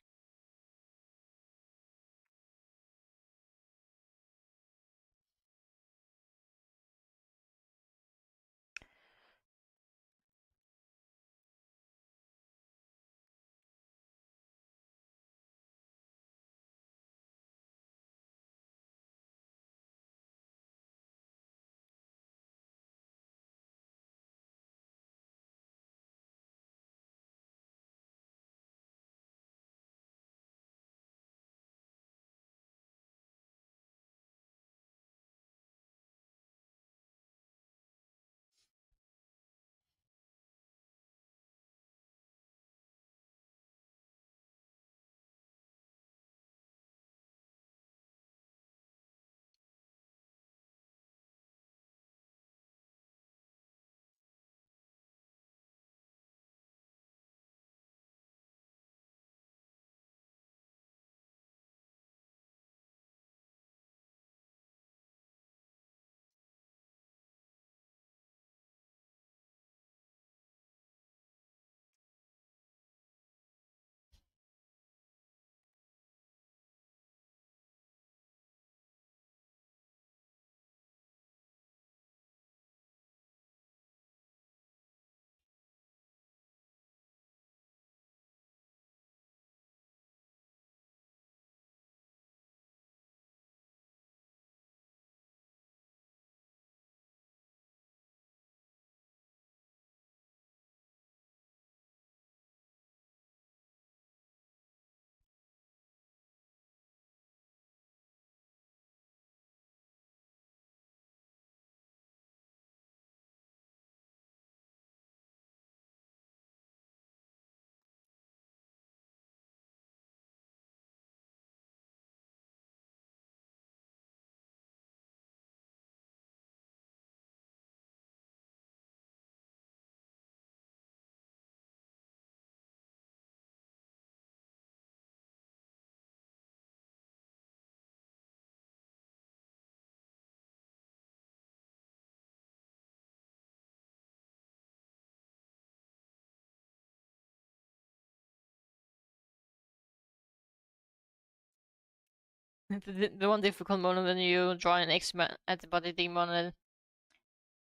The one difficult moment when you draw an X-Men antibody demon and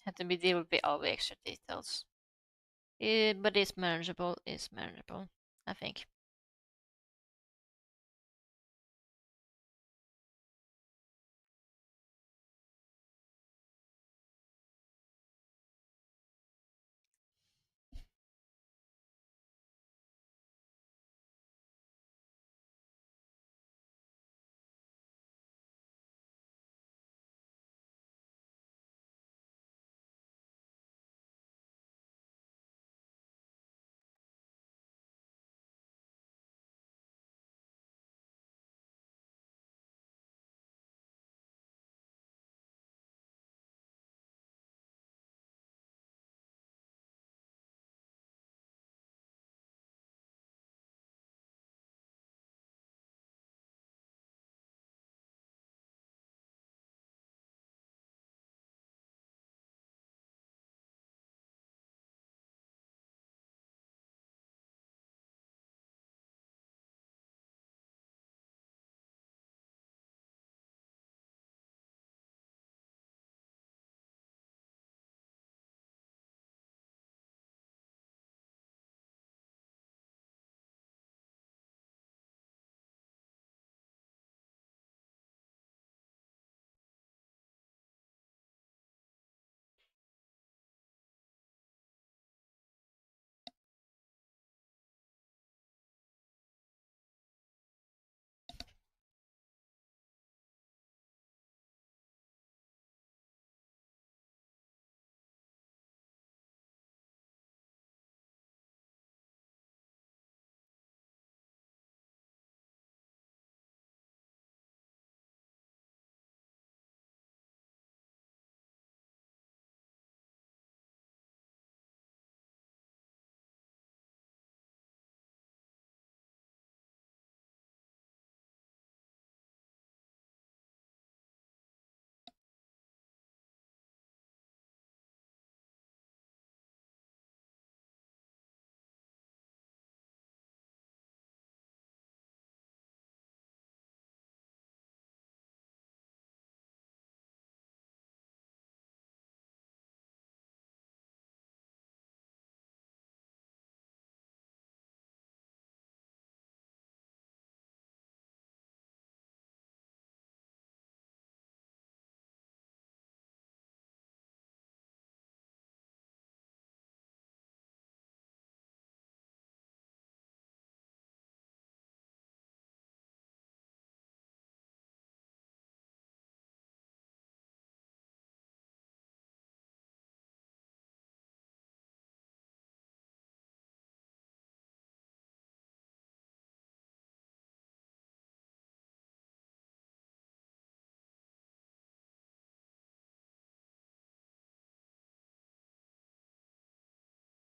have to be deal with all the extra details. But it's manageable. It's manageable, I think.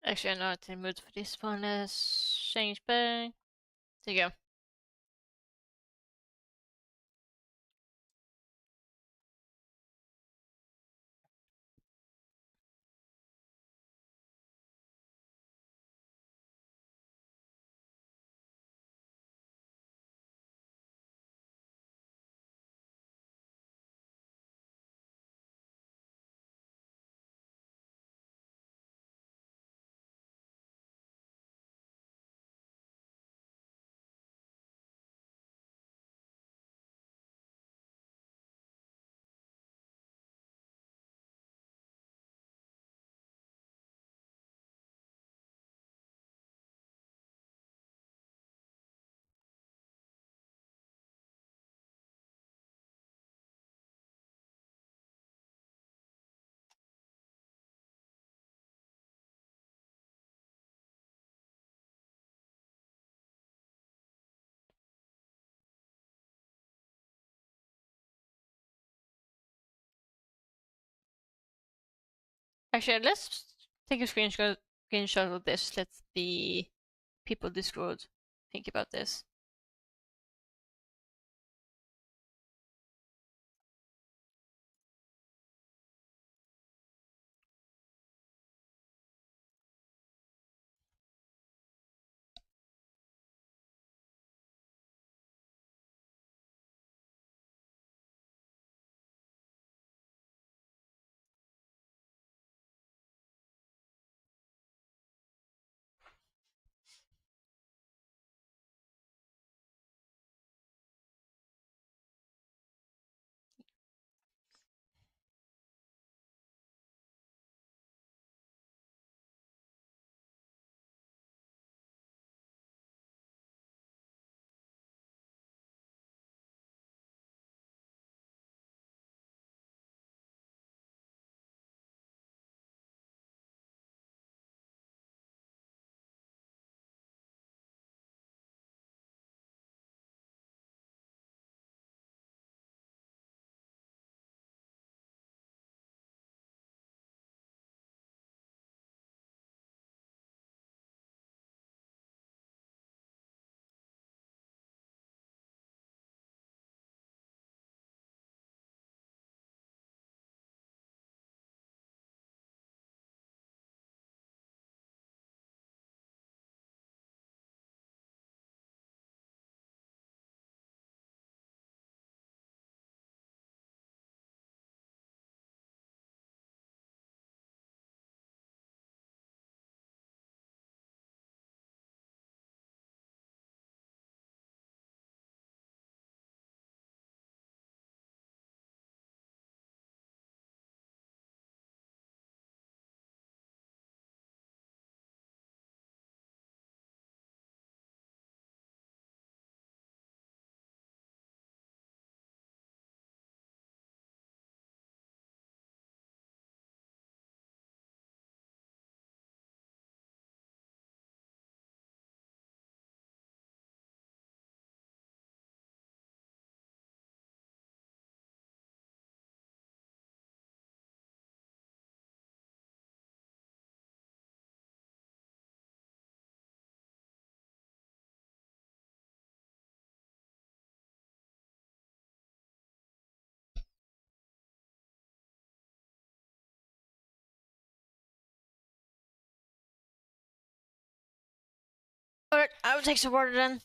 Actually, I'm not in the mood for this one. Let's change back. There you go. Actually, let's take a screenshot of this. Let the people Discord think about this. Alright, I will take some water then.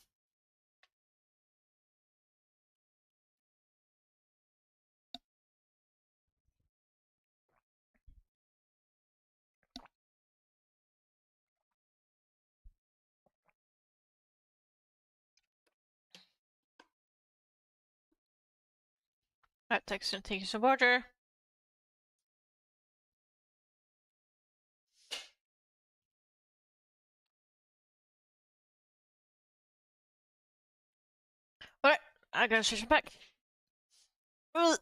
Alright, take some water. Alright, I'm gonna switch it back. Ugh.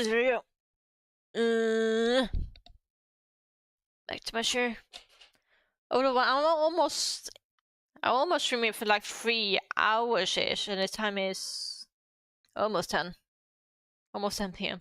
There we go. Back to my chair. Oh no, I almost streaming for like 3 hours-ish, and the time is almost 10. Almost 10 p.m.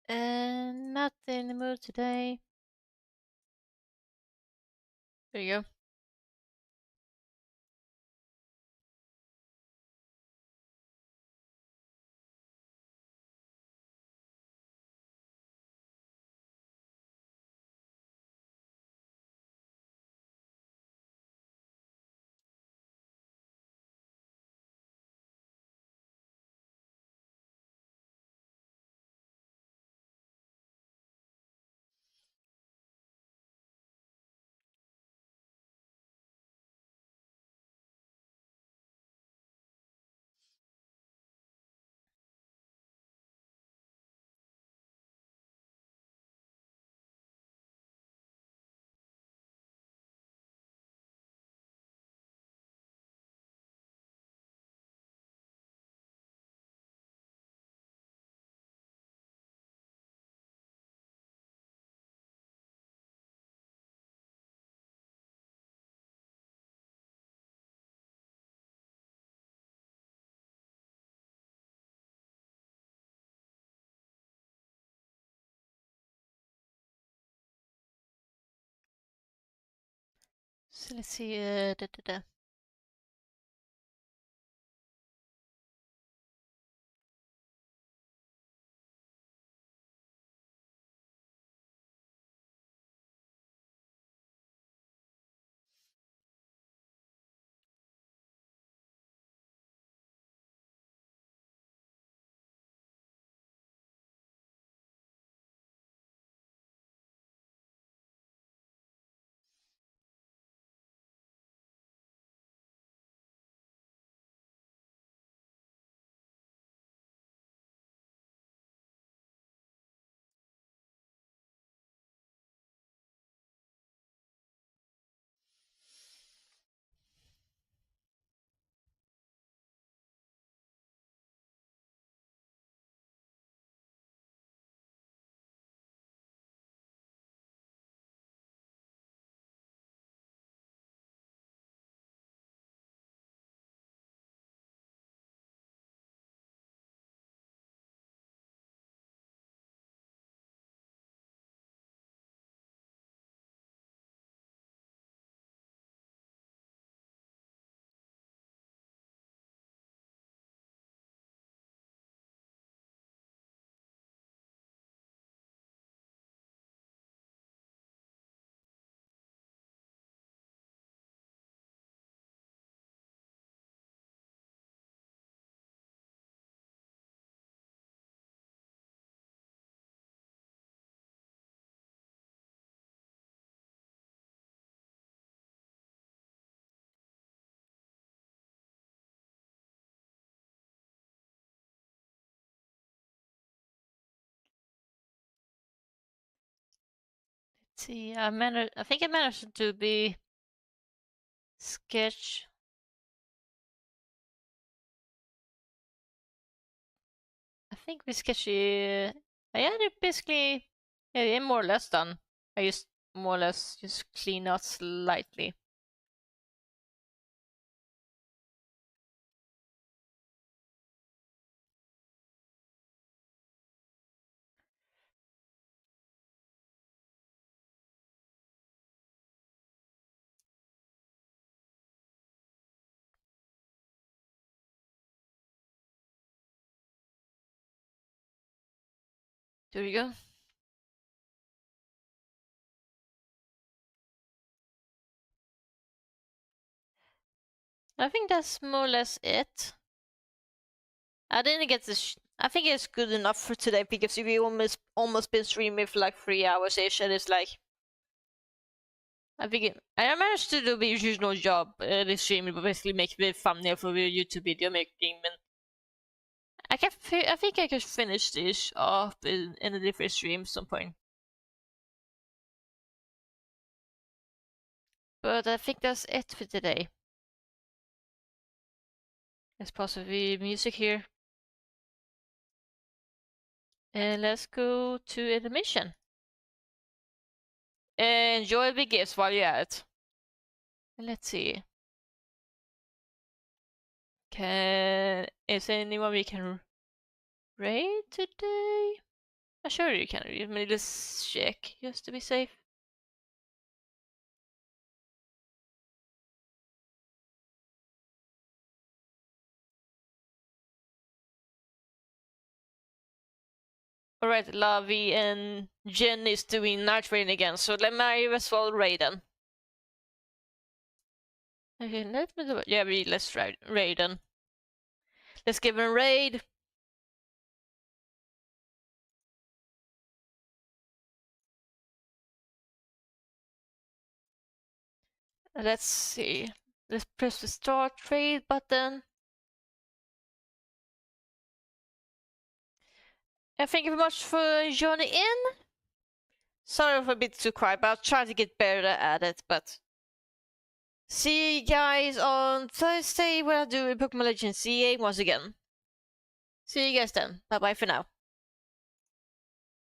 And not in the mood today. There you go. So let's see. See, I think I managed to be sketch. I think we sketch. Yeah, they're basically. Yeah, they're more or less done. I just more or less just clean out slightly. There you go. I think that's more or less it. I didn't get this. I think it's good enough for today because we almost been streaming for like 3 hours ish, and it's like I think I managed to do the usual job this stream, but basically make the thumbnail for the YouTube video making. And I think I could finish this off in a different stream some point. But I think that's it for today. Let's pause the music here. And let's go to intermission. Enjoy the gifts while you're at it. And let's see. Is there anyone we can raid today? Sure you can. Let me just check just to be safe. Alright, Lavi and Jen is doing night raid again, so let me as well raid them. Okay, let me do it. Yeah, let's raid them. Let's give them a raid. Let's see. Let's press the start raid button. And thank you very much for joining in. Sorry for a bit too quiet, but I'll try to get better at it. But see you guys on Thursday when I do Pokemon Legends CA once again. See you guys then. Bye bye for now.